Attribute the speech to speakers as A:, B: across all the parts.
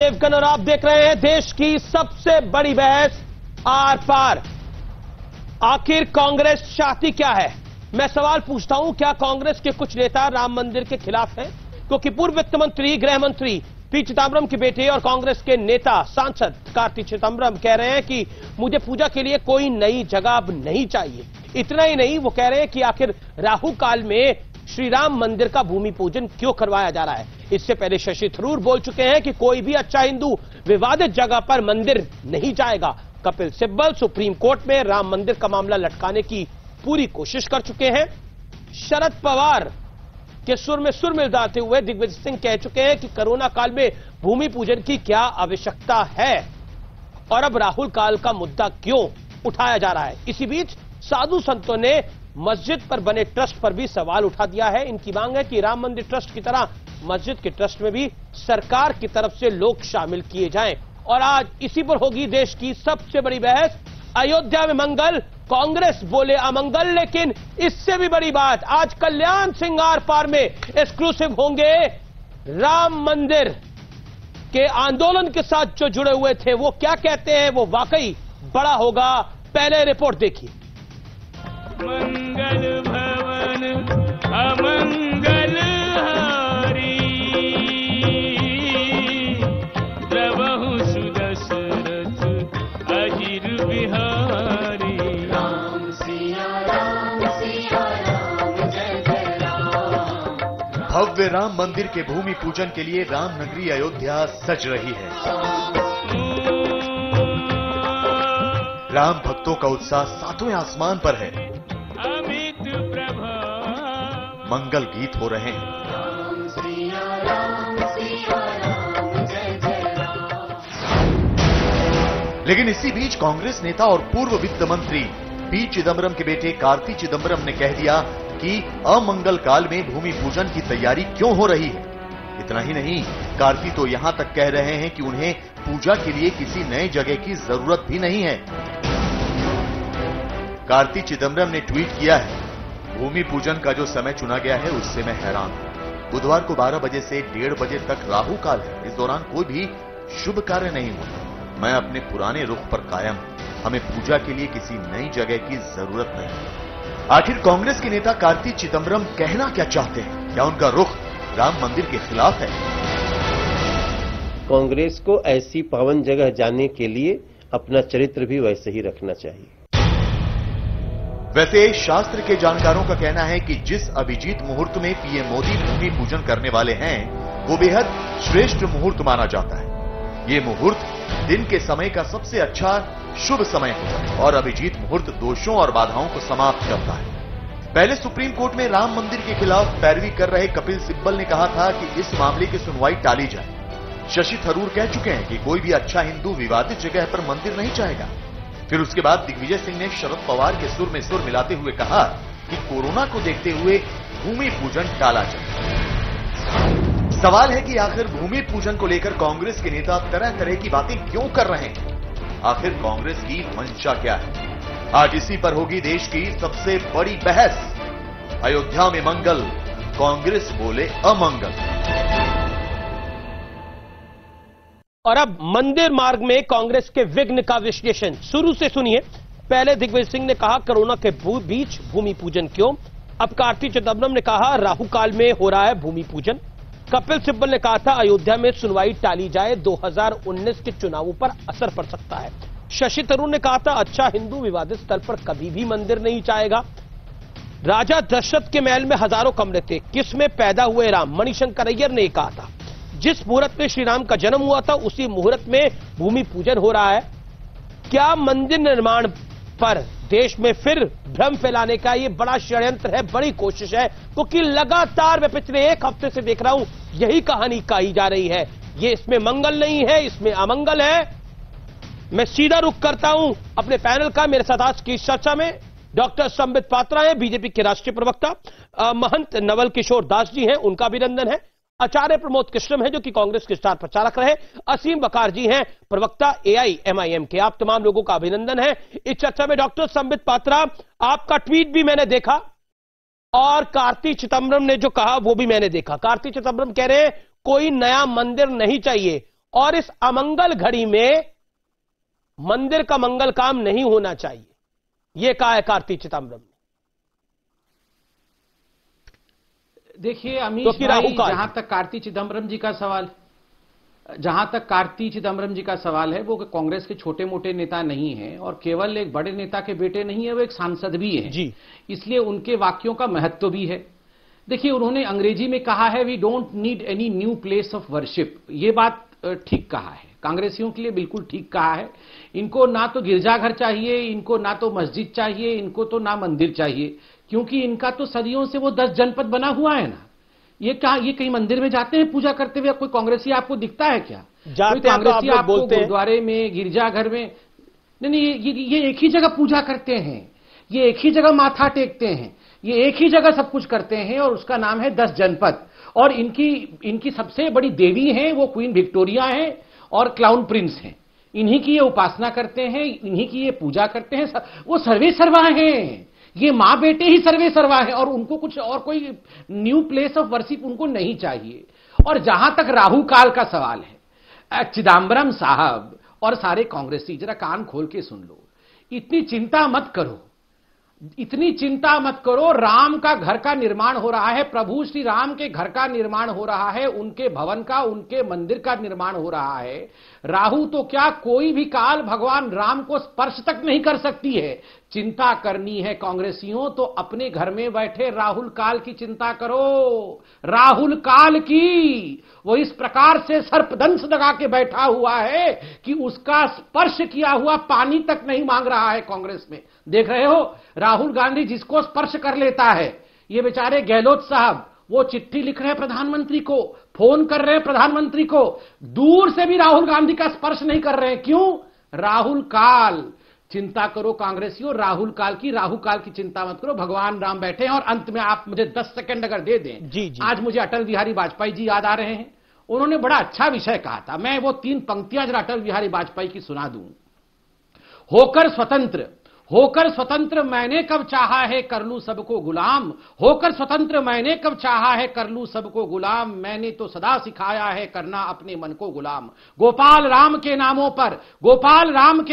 A: देवगन और आप देख रहे हैं देश की सबसे बड़ी बहस आर पार। आखिर कांग्रेस चाहती क्या है? मैं सवाल पूछता हूं, क्या कांग्रेस के कुछ नेता राम मंदिर के खिलाफ हैं? क्योंकि पूर्व वित्त मंत्री, गृह मंत्री पी चिदंबरम के बेटे और कांग्रेस के नेता सांसद कार्ति चिदंबरम कह रहे हैं कि मुझे पूजा के लिए कोई नई जगह अब नहीं चाहिए। इतना ही नहीं, वो कह रहे हैं कि आखिर राहु काल में श्री राम मंदिर का भूमि पूजन क्यों करवाया जा रहा है। इससे पहले शशि थरूर बोल चुके हैं कि कोई भी अच्छा हिंदू विवादित जगह पर मंदिर नहीं जाएगा। कपिल सिब्बल सुप्रीम कोर्ट में राम मंदिर का मामला लटकाने की पूरी कोशिश कर चुके हैं। शरद पवार के सुर में सुर मिलाते हुए दिग्विजय सिंह कह चुके हैं कि कोरोना काल में भूमि पूजन की क्या आवश्यकता है और अब राहुल काल का मुद्दा क्यों उठाया जा रहा है। इसी बीच साधु संतों ने मस्जिद पर बने ट्रस्ट पर भी सवाल उठा दिया है। इनकी मांग है कि राम मंदिर ट्रस्ट की तरह मस्जिद के ट्रस्ट में भी सरकार की तरफ से लोग शामिल किए जाएं। और आज इसी पर होगी देश की सबसे बड़ी बहस। अयोध्या में मंगल, कांग्रेस बोले अमंगल। लेकिन इससे भी बड़ी बात, आज कल्याण सिंह आर पार में एक्सक्लूसिव होंगे। राम मंदिर के आंदोलन के साथ जो जुड़े हुए थे वो क्या कहते हैं, वो वाकई बड़ा होगा। पहले रिपोर्ट देखिए।
B: मंगल भवन अमंगल हारी, द्रवहु सुदशरथ अजिर बिहारी।
C: राम सिया राम जय जय राम।
D: भव्य राम मंदिर के भूमि पूजन के लिए राम नगरी अयोध्या सज रही है। राम भक्तों का उत्साह सातवें आसमान पर है।
B: अमित प्रभा
D: मंगल गीत हो रहे हैं।
C: राम सिया राम जय जय राम।
D: लेकिन इसी बीच कांग्रेस नेता और पूर्व वित्त मंत्री पी चिदंबरम के बेटे कार्ति चिदंबरम ने कह दिया कि अमंगल काल में भूमि पूजन की तैयारी क्यों हो रही है। इतना ही नहीं, कार्ति तो यहां तक कह रहे हैं कि उन्हें पूजा के लिए किसी नए जगह की जरूरत भी नहीं है। कार्ति चिदंबरम ने ट्वीट किया है, भूमि पूजन का जो समय चुना गया है उससे मैं हैरान हूं। बुधवार को 12 बजे से 1:30 बजे तक राहु काल है। इस दौरान कोई भी शुभ कार्य नहीं होता। मैं अपने पुराने रुख पर कायम हूं। हमें पूजा के लिए किसी नई जगह की जरूरत नहीं। आखिर कांग्रेस के नेता कार्ति चिदंबरम कहना क्या चाहते हैं? क्या उनका रुख राम मंदिर के खिलाफ है?
E: कांग्रेस को ऐसी पावन जगह जाने के लिए अपना चरित्र भी वैसे ही रखना चाहिए।
D: वैसे शास्त्र के जानकारों का कहना है कि जिस अभिजीत मुहूर्त में पीएम मोदी भूमि पूजन करने वाले हैं वो बेहद श्रेष्ठ मुहूर्त माना जाता है। ये मुहूर्त दिन के समय का सबसे अच्छा शुभ समय होता है और अभिजीत मुहूर्त दोषों और बाधाओं को समाप्त करता है। पहले सुप्रीम कोर्ट में राम मंदिर के खिलाफ पैरवी कर रहे कपिल सिब्बल ने कहा था कि इस मामले की सुनवाई टाली जाए। शशि थरूर कह चुके हैं कि कोई भी अच्छा हिंदू विवादित जगह पर मंदिर नहीं चाहेगा। फिर उसके बाद दिग्विजय सिंह ने शरद पवार के सुर में सुर मिलाते हुए कहा कि कोरोना को देखते हुए भूमि पूजन टाला जाए। सवाल है कि आखिर भूमि पूजन को लेकर कांग्रेस के नेता तरह तरह की बातें क्यों कर रहे हैं? आखिर कांग्रेस की मंशा क्या है? आज इसी पर होगी देश की सबसे बड़ी बहस। अयोध्या में मंगल, कांग्रेस बोले अमंगल।
A: और अब मंदिर मार्ग में कांग्रेस के विघ्न का विश्लेषण शुरू से सुनिए। पहले दिग्विजय सिंह ने कहा कोरोना के बीच भूमि पूजन क्यों। अब कार्ति चिदंबरम ने कहा राहु काल में हो रहा है भूमि पूजन। कपिल सिब्बल ने कहा था अयोध्या में सुनवाई टाली जाए, 2019 के चुनावों पर असर पड़ सकता है। शशि थरूर ने कहा था अच्छा हिंदू विवादित स्थल पर कभी भी मंदिर नहीं चाहेगा। राजा दशरथ के महल में हजारों कमरे थे, किसमें पैदा हुए राम, मणिशंकर अय्यर ने कहा था। जिस मुहूर्त में श्री राम का जन्म हुआ था उसी मुहूर्त में भूमि पूजन हो रहा है। क्या मंदिर निर्माण पर देश में फिर भ्रम फैलाने का ये बड़ा षड्यंत्र है, बड़ी कोशिश है? क्योंकि लगातार मैं पिछले एक हफ्ते से देख रहा हूं यही कहानी कही जा रही है। ये इसमें मंगल नहीं है, इसमें अमंगल है। मैं सीधा रुख करता हूं अपने पैनल का। मेरे साथ आज की चर्चा में डॉक्टर संबित पात्रा हैं, बीजेपी के राष्ट्रीय प्रवक्ता, महंत नवल किशोर दास जी हैं, उनका अभिनंदन है। आचार्य प्रमोद कृष्णम है जो कि कांग्रेस के स्टार प्रचारक रहे। असीम वकार जी हैं, प्रवक्ता AIMIM के। आप तमाम लोगों का अभिनंदन है। इस चर्चा में डॉक्टर संबित पात्रा, आपका ट्वीट भी मैंने देखा और कार्ति चिदंबरम ने जो कहा वो भी मैंने देखा। कार्ति चिदंबरम कह रहे हैं कोई नया मंदिर नहीं चाहिए और इस अमंगल घड़ी में मंदिर का मंगल काम नहीं होना चाहिए, यह कहा है कार्ति चिदंबरम ने।
F: देखिए अमीश
A: तो फिर
F: भाई,
A: राहुल का
F: जहां तक कार्ति चिदंबरम जी का सवाल है, वो कांग्रेस के छोटे मोटे नेता नहीं है और केवल एक बड़े नेता के बेटे नहीं है, वो एक सांसद भी है
A: जी।
F: इसलिए उनके वाक्यों का महत्व भी है। देखिए उन्होंने अंग्रेजी में कहा है, we don't need any new place of worship. ये बात ठीक कहा है, कांग्रेसियों के लिए बिल्कुल ठीक कहा है। इनको ना तो गिरजाघर चाहिए, इनको ना तो मस्जिद चाहिए, इनको तो ना मंदिर चाहिए, क्योंकि इनका तो सदियों से वो 10 जनपद बना हुआ है ना। ये कहीं मंदिर में जाते हैं पूजा करते हुए? कोई कांग्रेसी आपको दिखता है क्या? कोई कांग्रेसी आपको गुरुद्वारे में, गिरजाघर में? नहीं, ये एक ही जगह पूजा करते हैं, ये एक ही जगह माथा टेकते हैं, ये एक ही जगह सब कुछ करते हैं और उसका नाम है 10 जनपद। और इनकी सबसे बड़ी देवी हैं वो क्वीन विक्टोरिया हैं और क्लाउन प्रिंस हैं। इन्हीं की ये उपासना करते हैं, इन्हीं की ये पूजा करते हैं। वो सर्वे सर्वा हैं, ये मां बेटे ही सर्वे सर्वा है और उनको कुछ और कोई न्यू प्लेस ऑफ वर्शिप उनको नहीं चाहिए। और जहां तक राहु काल का सवाल है, चिदंबरम साहब और सारे कांग्रेसी जरा कान खोल के सुन लो, इतनी चिंता मत करो, इतनी चिंता मत करो। राम का घर का निर्माण हो रहा है, प्रभु श्री राम के घर का निर्माण हो रहा है, उनके भवन का, उनके मंदिर का निर्माण हो रहा है। राहु तो क्या, कोई भी काल भगवान राम को स्पर्श तक नहीं कर सकती है। चिंता करनी है कांग्रेसियों तो अपने घर में बैठे राहुल काल की चिंता करो, राहुल काल की। वो इस प्रकार से सर्पदंश लगा के बैठा हुआ है कि उसका स्पर्श किया हुआ पानी तक नहीं मांग रहा है कांग्रेस में। देख रहे हो, राहुल गांधी जिसको स्पर्श कर लेता है, ये बेचारे गहलोत साहब वो चिट्ठी लिख रहे हैं प्रधानमंत्री को, फोन कर रहे हैं प्रधानमंत्री को, दूर से भी राहुल गांधी का स्पर्श नहीं कर रहे हैं। क्यों? राहुल काल। चिंता करो कांग्रेसियों, राहुल काल की, राहु काल की चिंता मत करो। भगवान राम बैठे हैं। और अंत में आप मुझे 10 सेकंड अगर दे दें।
A: जी।
F: आज मुझे अटल बिहारी वाजपेयी जी याद आ रहे हैं। उन्होंने बड़ा अच्छा विषय कहा था, मैं वो 3 पंक्तियां जरा अटल बिहारी वाजपेयी की सुना दूं। होकर स्वतंत्र मैंने कब चाहा है कर लूं सबको गुलाम, होकर स्वतंत्र मैंने कब चाहा है कर लूं सबको गुलाम, मैंने तो सदा सिखाया है करना अपने मन को गुलाम। गोपाल राम के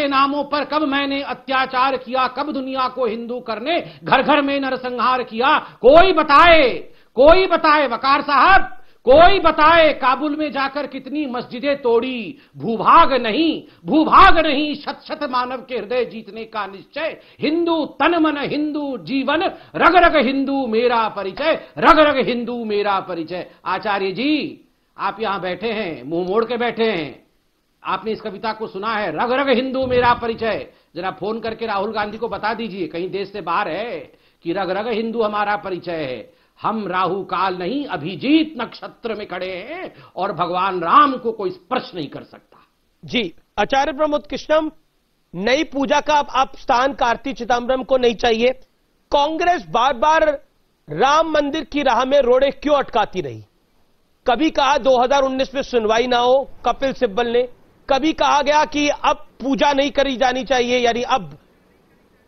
F: नामों पर कब मैंने अत्याचार किया, कब दुनिया को हिंदू करने घर घर में नरसंहार किया। कोई बताए वकार साहब, कोई बताए काबुल में जाकर कितनी मस्जिदें तोड़ी। भूभाग नहीं शत शत मानव के हृदय जीतने का निश्चय। हिंदू तन मन हिंदू जीवन, रग रग हिंदू मेरा परिचय, रग रग हिंदू मेरा परिचय। आचार्य जी आप यहां बैठे हैं, मुंह मोड़ के बैठे हैं, आपने इस कविता को सुना है, रग रग हिंदू मेरा परिचय। जरा फोन करके राहुल गांधी को बता दीजिए, कहीं देश से बाहर है, कि रग रग हिंदू हमारा परिचय है। हम राहु काल नहीं अभिजीत नक्षत्र में खड़े हैं और भगवान राम को कोई स्पर्श नहीं कर सकता।
A: जी। आचार्य प्रमोद कृष्णम, नई पूजा का आप स्थान कार्ति चिदंबरम को नहीं चाहिए। कांग्रेस बार बार राम मंदिर की राह में रोड़े क्यों अटकाती रही? कभी कहा 2019 में सुनवाई ना हो कपिल सिब्बल ने, कभी कहा गया कि अब पूजा नहीं करी जानी चाहिए, यानी अब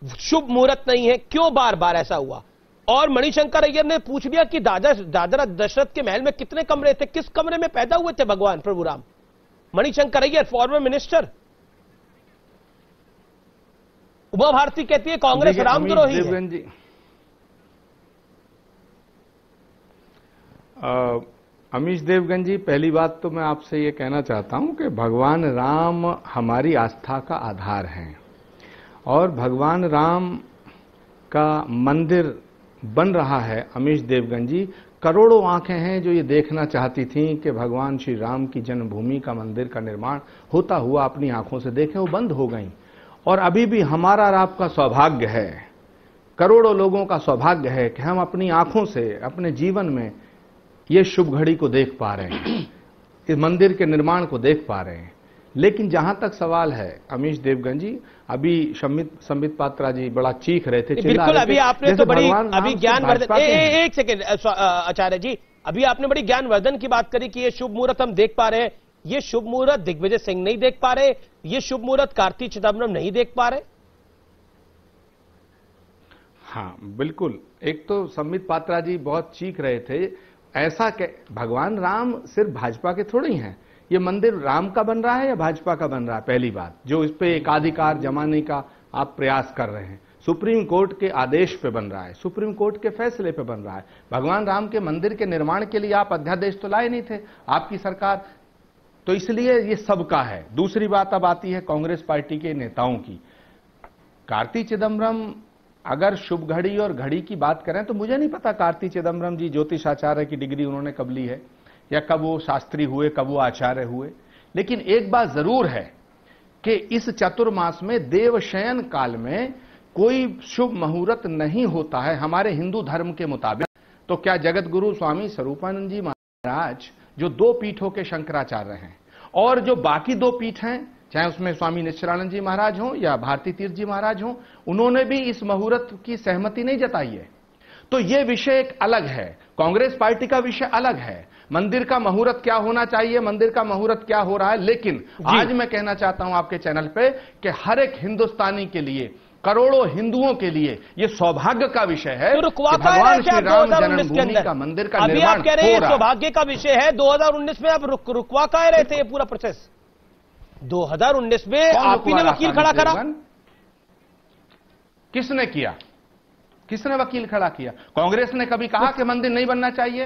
A: शुभ मुहूर्त नहीं है। क्यों बार बार ऐसा हुआ? और मणिशंकर अय्यर ने पूछ लिया कि दादरा दशरथ के महल में कितने कमरे थे, किस कमरे में पैदा हुए थे भगवान प्रभु राम? Manishankar Aiyar, former minister. उमा भारती कहती है कांग्रेस रामद्रोही है।
G: अमीश देवगन जी, पहली बात तो मैं आपसे ये कहना चाहता हूं कि भगवान राम हमारी आस्था का आधार हैं और भगवान राम का मंदिर बन रहा है। अमीश देवगन जी, करोड़ों आंखें हैं जो ये देखना चाहती थीं कि भगवान श्री राम की जन्मभूमि का मंदिर का निर्माण होता हुआ अपनी आंखों से देखें, वो बंद हो गई। और अभी भी हमारा और आपका सौभाग्य है, करोड़ों लोगों का सौभाग्य है कि हम अपनी आंखों से अपने जीवन में ये शुभ घड़ी को देख पा रहे हैं, इस मंदिर के निर्माण को देख पा रहे हैं। लेकिन जहां तक सवाल है अमीश देवगन जी, अभी संबित पात्रा जी बड़ा चीख रहे थे,
A: बिल्कुल। अभी आपने तो बड़ी अभी ज्ञानवर्धन, एक सेकेंड आचार्य जी, अभी आपने बड़ी ज्ञानवर्धन की बात करी कि ये शुभ मुहूर्त हम देख पा रहे हैं। ये शुभ मुहूर्त दिग्विजय सिंह नहीं देख पा रहे, ये शुभ मुहूर्त कार्ति चिदंबरम नहीं देख पा रहे।
G: हाँ बिल्कुल। एक तो संबित पात्रा जी बहुत चीख रहे थे, ऐसा भगवान राम सिर्फ भाजपा के थोड़े ही हैं, ये मंदिर राम का बन रहा है या भाजपा का बन रहा है? पहली बात, जो इस पे एकाधिकार जमाने का आप प्रयास कर रहे हैं, सुप्रीम कोर्ट के आदेश पे बन रहा है, सुप्रीम कोर्ट के फैसले पे बन रहा है। भगवान राम के मंदिर के निर्माण के लिए आप अध्यादेश तो लाए नहीं थे आपकी सरकार, तो इसलिए ये सबका है। दूसरी बात अब आती है कांग्रेस पार्टी के नेताओं की। कार्ति चिदम्बरम अगर शुभ घड़ी और घड़ी की बात करें तो मुझे नहीं पता कार्ति चिदम्बरम जी ज्योतिष आचार्य की डिग्री उन्होंने कब ली है, या कब वो शास्त्री हुए, कब वो आचार्य हुए। लेकिन एक बात जरूर है कि इस चतुर्मास में देवशयन काल में कोई शुभ मुहूर्त नहीं होता है हमारे हिंदू धर्म के मुताबिक। तो क्या जगत गुरु स्वामी स्वरूपानंद जी महाराज, जो 2 पीठों के शंकराचार्य हैं, और जो बाकी 2 पीठ हैं, चाहे उसमें स्वामी निश्चलानंद जी महाराज हों या भारती तीर्थ जी महाराज हों, उन्होंने भी इस मुहूर्त की सहमति नहीं जताई है। तो यह विषय एक अलग है, कांग्रेस पार्टी का विषय अलग है। मंदिर का मुहूर्त क्या होना चाहिए, मंदिर का मुहूर्त क्या हो रहा है। लेकिन आज मैं कहना चाहता हूं आपके चैनल पे कि हर एक हिंदुस्तानी के लिए, करोड़ों हिंदुओं के लिए यह सौभाग्य का विषय है कि भगवान श्री राम जन्मभूमि का मंदिर का निर्माण हो रहा है।
A: आप कह रहे हैं सौभाग्य का विषय है। 2019 में आप रुकवा कह रहे थे ये पूरा प्रोसेस? 2019 में आप ही ने वकील खड़ा करा?
G: किसने किया? किसने वकील खड़ा किया? कांग्रेस ने कभी कहा कि मंदिर नहीं बनना चाहिए?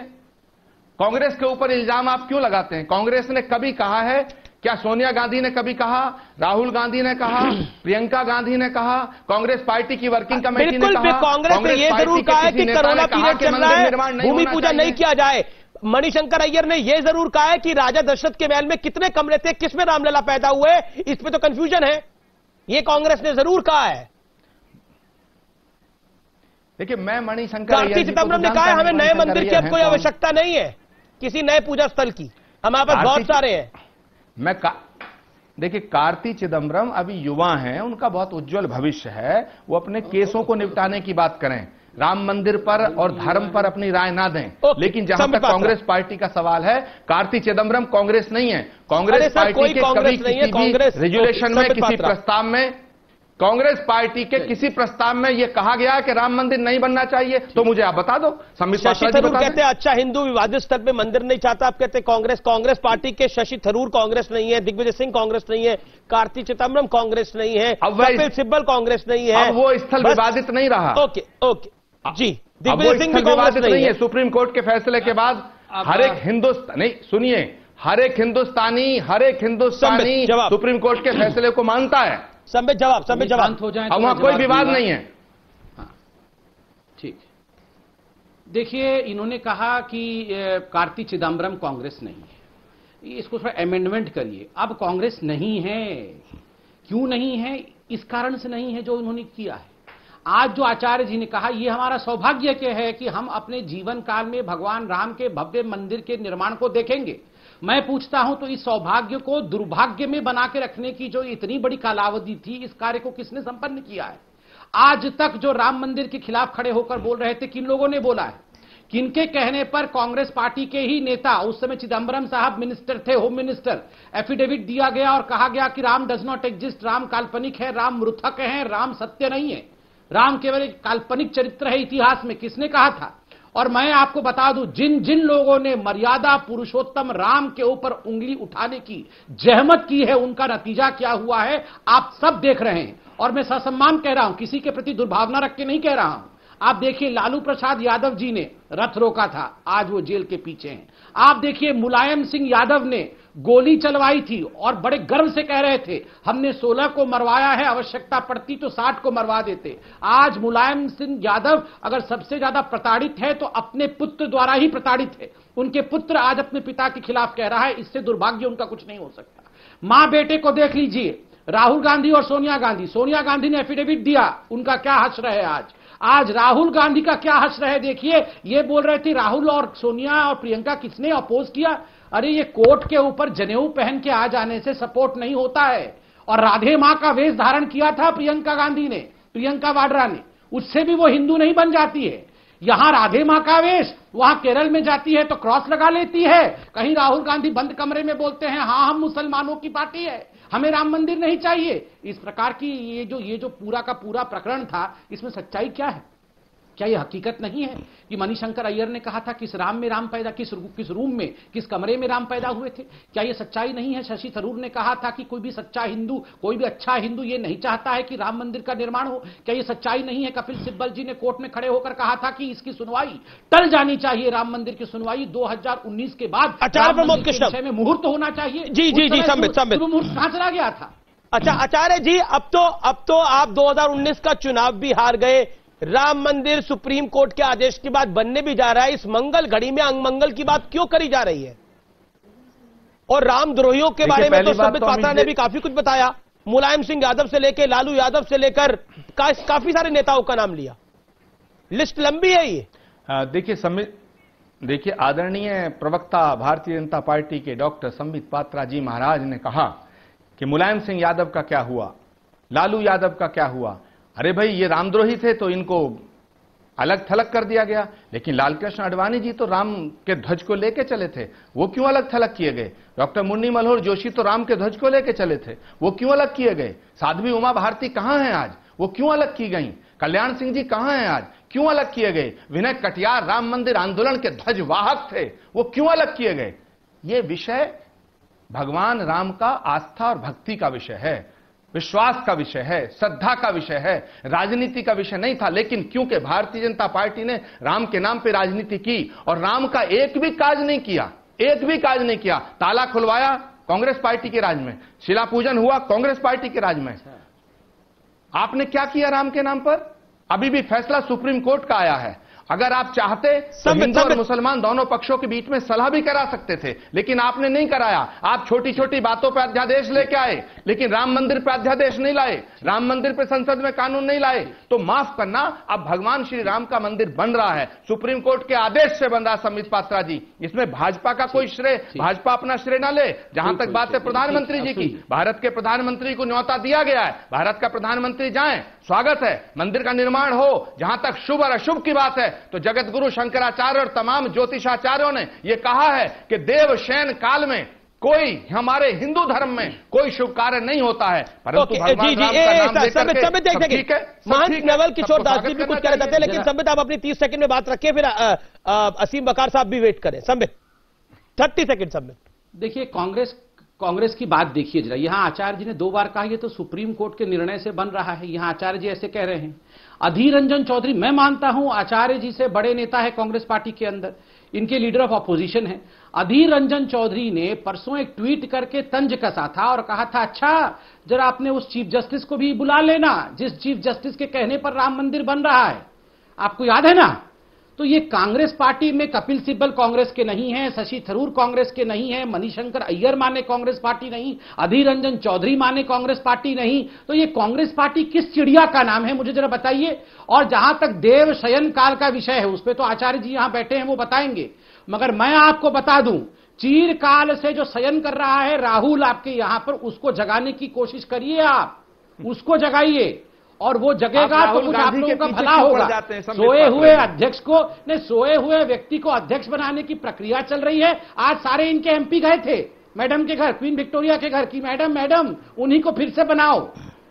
G: कांग्रेस के ऊपर इल्जाम आप क्यों लगाते हैं? कांग्रेस ने कभी कहा है? क्या सोनिया गांधी ने कभी कहा? राहुल गांधी ने कहा? प्रियंका गांधी ने कहा? कांग्रेस पार्टी की वर्किंग कमेटी ने कहा?
A: कांग्रेस ने यह जरूर कहा है कि कोरोना पीरियड चल रहा है, भूमि पूजन नहीं किया जाए। मणिशंकर अय्यर ने यह जरूर कहा है कि राजा दशरथ के महल में कितने कमरे थे, किसमें रामलला पैदा हुए, इस पे तो कंफ्यूजन है। ये कांग्रेस ने जरूर कहा है।
G: देखिए, मैं मणिशंकर
A: कार्ति चिदम्बरम ने कहा है हमें नए मंदिर की अब कोई आवश्यकता नहीं है, किसी नए पूजा स्थल की, हमारे पास बहुत सारे हैं।
G: देखिए, कार्ति चिदम्बरम अभी युवा हैं, उनका बहुत उज्जवल भविष्य है। वो अपने केसों को निपटाने की बात करें, राम मंदिर पर और धर्म पर अपनी राय ना दें। लेकिन जहां तक कांग्रेस पार्टी का सवाल है, कार्ति चिदम्बरम कांग्रेस नहीं है। कांग्रेस पार्टी के कभी किसी रेजुलेशन में, किसी प्रस्ताव में, कांग्रेस पार्टी के किसी प्रस्ताव में यह कहा गया कि राम मंदिर नहीं बनना चाहिए? तो मुझे आप बता दो।
A: शशि थरूर कहते हैं अच्छा हिंदू विवादित स्थल पे मंदिर नहीं चाहता। आप कहते हैं कांग्रेस पार्टी के शशि थरूर कांग्रेस नहीं है, दिग्विजय सिंह कांग्रेस नहीं है, कार्ति चिदम्बरम कांग्रेस नहीं है, कपिल सिब्बल कांग्रेस नहीं है।
G: अब वो स्थल विवादित नहीं रहा।
A: ओके जी, दिग्विजय सिंह भी
G: विवादित नहीं है। सुप्रीम कोर्ट के फैसले के बाद हर एक हिंदुस्तानी, सुनिए, हर एक हिंदुस्तानी सुप्रीम कोर्ट के फैसले को मानता है।
A: संबित जवाब
F: हो जाए,
G: अब वहां कोई विवाद नहीं है।
F: ठीक। देखिए, इन्होंने कहा कि कार्ति चिदम्बरम कांग्रेस नहीं है, इसको थोड़ा अमेंडमेंट करिए। अब कांग्रेस नहीं है, क्यों नहीं है? इस कारण से नहीं है जो उन्होंने किया है। आज जो आचार्य जी ने कहा, यह हमारा सौभाग्य के है कि हम अपने जीवन काल में भगवान राम के भव्य मंदिर के निर्माण को देखेंगे। मैं पूछता हूं तो इस सौभाग्य को दुर्भाग्य में बना के रखने की जो इतनी बड़ी कालावधि थी, इस कार्य को किसने संपन्न किया है? आज तक जो राम मंदिर के खिलाफ खड़े होकर बोल रहे थे, किन लोगों ने बोला है? किनके कहने पर? कांग्रेस पार्टी के ही नेता, उस समय चिदम्बरम साहब मिनिस्टर थे, होम मिनिस्टर। एफिडेविट दिया गया और कहा गया कि Ram does not exist, Ram काल्पनिक है, राम मृतक है, राम सत्य नहीं है, राम केवल एक काल्पनिक चरित्र है इतिहास में। किसने कहा था? और मैं आपको बता दूं, जिन जिन लोगों ने मर्यादा पुरुषोत्तम राम के ऊपर उंगली उठाने की जहमत की है, उनका नतीजा क्या हुआ है आप सब देख रहे हैं। और मैं ससम्मान कह रहा हूं, किसी के प्रति दुर्भावना रख के नहीं कह रहा हूं। आप देखिए, लालू प्रसाद यादव जी ने रथ रोका था, आज वो जेल के पीछे हैं। आप देखिए, मुलायम सिंह यादव ने गोली चलवाई थी और बड़े गर्व से कह रहे थे हमने 16 को मरवाया है, आवश्यकता पड़ती तो 60 को मरवा देते। आज मुलायम सिंह यादव अगर सबसे ज्यादा प्रताड़ित है तो अपने पुत्र द्वारा ही प्रताड़ित है। उनके पुत्र आज अपने पिता के खिलाफ कह रहा है, इससे दुर्भाग्य उनका कुछ नहीं हो सकता। मां बेटे को देख लीजिए, राहुल गांधी और सोनिया गांधी ने एफिडेविट दिया, उनका क्या हश्र है आज राहुल गांधी का क्या हश्र है। देखिए, ये बोल रहे थे राहुल और सोनिया और प्रियंका किसने अपोज किया? अरे ये कोर्ट के ऊपर जनेऊ पहन के आ जाने से सपोर्ट नहीं होता है। और राधे मां का वेश धारण किया था प्रियंका वाड्रा ने, उससे भी वो हिंदू नहीं बन जाती है। यहां राधे मां का वेश, वहां केरल में जाती है तो क्रॉस लगा लेती है। कहीं राहुल गांधी बंद कमरे में बोलते हैं हां हम मुसलमानों की पार्टी है, हमें राम मंदिर नहीं चाहिए। इस प्रकार की ये जो पूरा का पूरा प्रकरण था, इसमें सच्चाई क्या है? क्या ये हकीकत नहीं है कि मणिशंकर अय्यर ने कहा था किस राम में राम पैदा, किस रूम में, किस कमरे में राम पैदा हुए थे? क्या ये सच्चाई नहीं है? शशि थरूर ने कहा था कि कोई भी सच्चा हिंदू, कोई भी अच्छा हिंदू ये नहीं चाहता है कि राम मंदिर का निर्माण हो। क्या ये सच्चाई नहीं है? कपिल सिब्बल जी ने कोर्ट में खड़े होकर कहा था कि इसकी सुनवाई टल जानी चाहिए, राम मंदिर की सुनवाई 2019 के बाद
A: आचार्य प्रमोद कृष्ण
F: विषय में मुहूर्त होना चाहिए।
A: जी जी जी, संबित
F: मुहूर्त कहां चला गया था?
A: अच्छा आचार्य जी, अब तो आप 2019 का चुनाव भी हार गए, राम मंदिर सुप्रीम कोर्ट के आदेश के बाद बनने भी जा रहा है, इस मंगल घड़ी में अंगमंगल की बात क्यों करी जा रही है? और रामद्रोहियों के बारे में तो संबित पात्रा ने भी काफी कुछ बताया, मुलायम सिंह यादव से लेकर लालू यादव से लेकर काफी सारे नेताओं का नाम लिया, लिस्ट लंबी है ये।
G: देखिए आदरणीय प्रवक्ता भारतीय जनता पार्टी के डॉक्टर संबित पात्रा जी महाराज ने कहा कि मुलायम सिंह यादव का क्या हुआ, लालू यादव का क्या हुआ। अरे भाई ये रामद्रोही थे तो इनको अलग थलग कर दिया गया, लेकिन लालकृष्ण आडवाणी जी तो राम के ध्वज को लेके चले थे, वो क्यों अलग थलग किए गए? डॉक्टर मुन्नी मनोहर जोशी तो राम के ध्वज को लेके चले थे, वो क्यों अलग किए गए? साध्वी उमा भारती कहां हैं आज, वो क्यों अलग की गई? कल्याण सिंह जी कहां हैं आज, क्यों अलग किए गए? विनय कटियार राम मंदिर आंदोलन के ध्वजवाहक थे, वो क्यों अलग किए गए? ये विषय भगवान राम का आस्था और भक्ति का विषय है, विश्वास का विषय है, श्रद्धा का विषय है, राजनीति का विषय नहीं था। लेकिन क्योंकि भारतीय जनता पार्टी ने राम के नाम पे राजनीति की और राम का एक भी काज नहीं किया, एक भी काज नहीं किया। ताला खुलवाया कांग्रेस पार्टी के राज में, शिला पूजन हुआ कांग्रेस पार्टी के राज में। आपने क्या किया राम के नाम पर? अभी भी फैसला सुप्रीम कोर्ट का आया है। अगर आप चाहते तो हिंदू और मुसलमान दोनों पक्षों के बीच में सलाह भी करा सकते थे, लेकिन आपने नहीं कराया। आप छोटी छोटी बातों पर अध्यादेश लेके आए, लेकिन राम मंदिर पर अध्यादेश नहीं लाए, राम मंदिर पर संसद में कानून नहीं लाए। तो माफ करना, अब भगवान श्री राम का मंदिर बन रहा है, सुप्रीम कोर्ट के आदेश से बन रहा है। संबित पात्रा जी, इसमें भाजपा का कोई श्रेय, भाजपा अपना श्रेय ना ले। जहां तक बात है प्रधानमंत्री जी की, भारत के प्रधानमंत्री को न्योता दिया गया है, भारत का प्रधानमंत्री जाएं, स्वागत है, मंदिर का निर्माण हो। जहां तक शुभ और अशुभ की बात है तो जगत गुरु शंकराचार्य और तमाम ज्योतिषाचार्यों ने यह कहा है कि देव शयन काल में कोई हमारे हिंदू धर्म में कोई शुभ कार्य नहीं होता है, परंतु भगवान राम का नाम लेकर के
A: महंत नवल किशोर दास जी भी कुछ कहना चाहते हैं, लेकिन संबित आप अपनी 30 सेकंड में बात रखिए, फिर असीम वकार साहब भी वेट करें। संबित 30 सेकंड। संबित
F: देखिए, कांग्रेस की बात देखिए जरा। यहां आचार्य जी ने 2 बार कहा ये तो सुप्रीम कोर्ट के निर्णय से बन रहा है, यहां आचार्य जी ऐसे कह रहे हैं। अधीर रंजन चौधरी, मैं मानता हूं आचार्य जी से बड़े नेता है कांग्रेस पार्टी के अंदर, इनके लीडर ऑफ अपोजिशन है। अधीर रंजन चौधरी ने परसों एक ट्वीट करके तंज कसा था और कहा था अच्छा जरा आपने उस चीफ जस्टिस को भी बुला लेना जिस चीफ जस्टिस के कहने पर राम मंदिर बन रहा है, आपको याद है ना? तो ये कांग्रेस पार्टी में कपिल सिब्बल कांग्रेस के नहीं है, शशि थरूर कांग्रेस के नहीं है, मणिशंकर अय्यर माने कांग्रेस पार्टी नहीं, अधीर रंजन चौधरी माने कांग्रेस पार्टी नहीं, तो ये कांग्रेस पार्टी किस चिड़िया का नाम है मुझे जरा बताइए। और जहां तक देव शयन काल का विषय है उस पर तो आचार्य जी यहां बैठे हैं, वो बताएंगे, मगर मैं आपको बता दूं चीर काल से जो शयन कर रहा है राहुल आपके यहां पर, उसको जगाने की कोशिश करिए, आप उसको जगाइए और वो जगेगा तो कुछ आप लोगों का भला होगा। सोए हुए अध्यक्ष को नहीं, सोए हुए व्यक्ति को अध्यक्ष बनाने की प्रक्रिया चल रही है। आज सारे इनके एमपी गए थे मैडम के घर, क्वीन विक्टोरिया के घर की मैडम उन्हीं को फिर से बनाओ।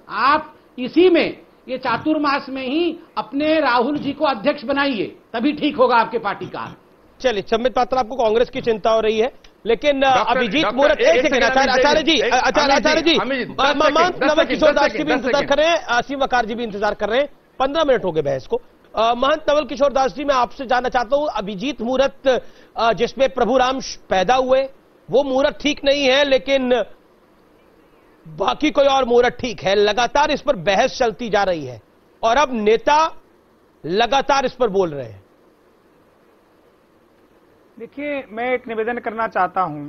F: आप इसी में ये चातुर्मास में ही अपने राहुल जी को अध्यक्ष बनाइए, तभी ठीक होगा आपके पार्टी का।
A: चलिए संबित पात्रा, आपको कांग्रेस की चिंता हो रही है, लेकिन अभिजीत मुहूर्त एक सेकंड आचार्य जी महंत नवल किशोर दास जी भी इंतजार कर रहे हैं, असीम वकार जी भी इंतजार कर रहे हैं, 15 मिनट हो गए बहस को। महंत नवल किशोर दास जी, मैं आपसे जानना चाहता हूं, अभिजीत मुहूर्त जिसमें प्रभु राम पैदा हुए वो मुहूर्त ठीक नहीं है, लेकिन बाकी कोई और मुहूर्त ठीक है। लगातार इस पर बहस चलती जा रही है और अब नेता लगातार इस पर बोल रहे हैं।
H: देखिए, मैं एक निवेदन करना चाहता हूं,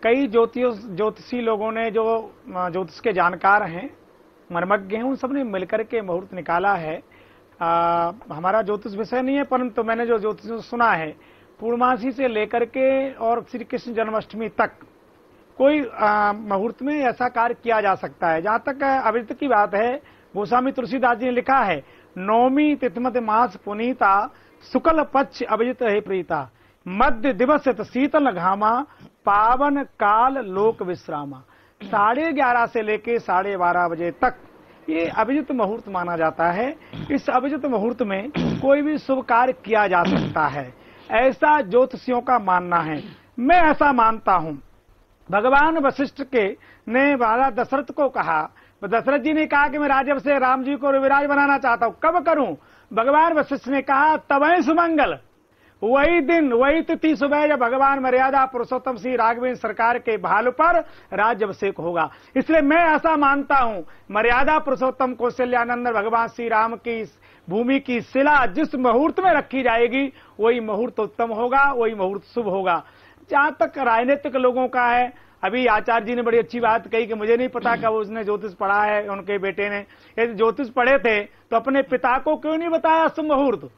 H: कई ज्योतिषी लोगों ने जो ज्योतिष के जानकार हैं, मर्मज्ञ हैं, उन सब ने मिलकर के मुहूर्त निकाला है। हमारा ज्योतिष विषय नहीं है, परंतु मैंने जो ज्योतिष सुना है, पूर्णमासी से लेकर के और श्री कृष्ण जन्माष्टमी तक कोई मुहूर्त में ऐसा कार्य किया जा सकता है। जहां तक अभी तक की बात है, गोस्वामी तुलसीदास जी ने लिखा है, नौमी तिथमत मास पुनीता शुक्ल पक्ष अभिजित है प्रीता, मध्य दिवस शीतल घामा पावन काल लोक विश्रामा। 11:30 से लेके 12:30 बजे तक ये अभिजित मुहूर्त माना जाता है। इस अभिजित मुहूर्त में कोई भी शुभ कार्य किया जा सकता है, ऐसा ज्योतिषियों का मानना है। मैं ऐसा मानता हूं। भगवान वशिष्ठ के ने राजा दशरथ को कहा, दशरथ जी ने कहा कि मैं राजव से राम जी को विराज बनाना चाहता हूं, कब करूं? भगवान वशिष्ठ ने कहा तबै सुमंगल, वही दिन वही तिथि सुबह जब भगवान मर्यादा पुरुषोत्तम श्री राघवेंद्र सरकार के भाल पर राज्याभिषेक होगा। इसलिए मैं ऐसा मानता हूं, मर्यादा पुरुषोत्तम कौशल्यानंद भगवान श्री राम की भूमि की शिला जिस मुहूर्त में रखी जाएगी वही मुहूर्त उत्तम होगा, वही मुहूर्त शुभ होगा। जहां तक राजनीतिक लोगों का है, अभी आचार्य जी ने बड़ी अच्छी बात कही कि मुझे नहीं पता कब उसने ज्योतिष पढ़ा है, उनके बेटे ने। यदि ज्योतिष पढ़े थे तो अपने पिता को क्यों नहीं बताया शुभ मुहूर्त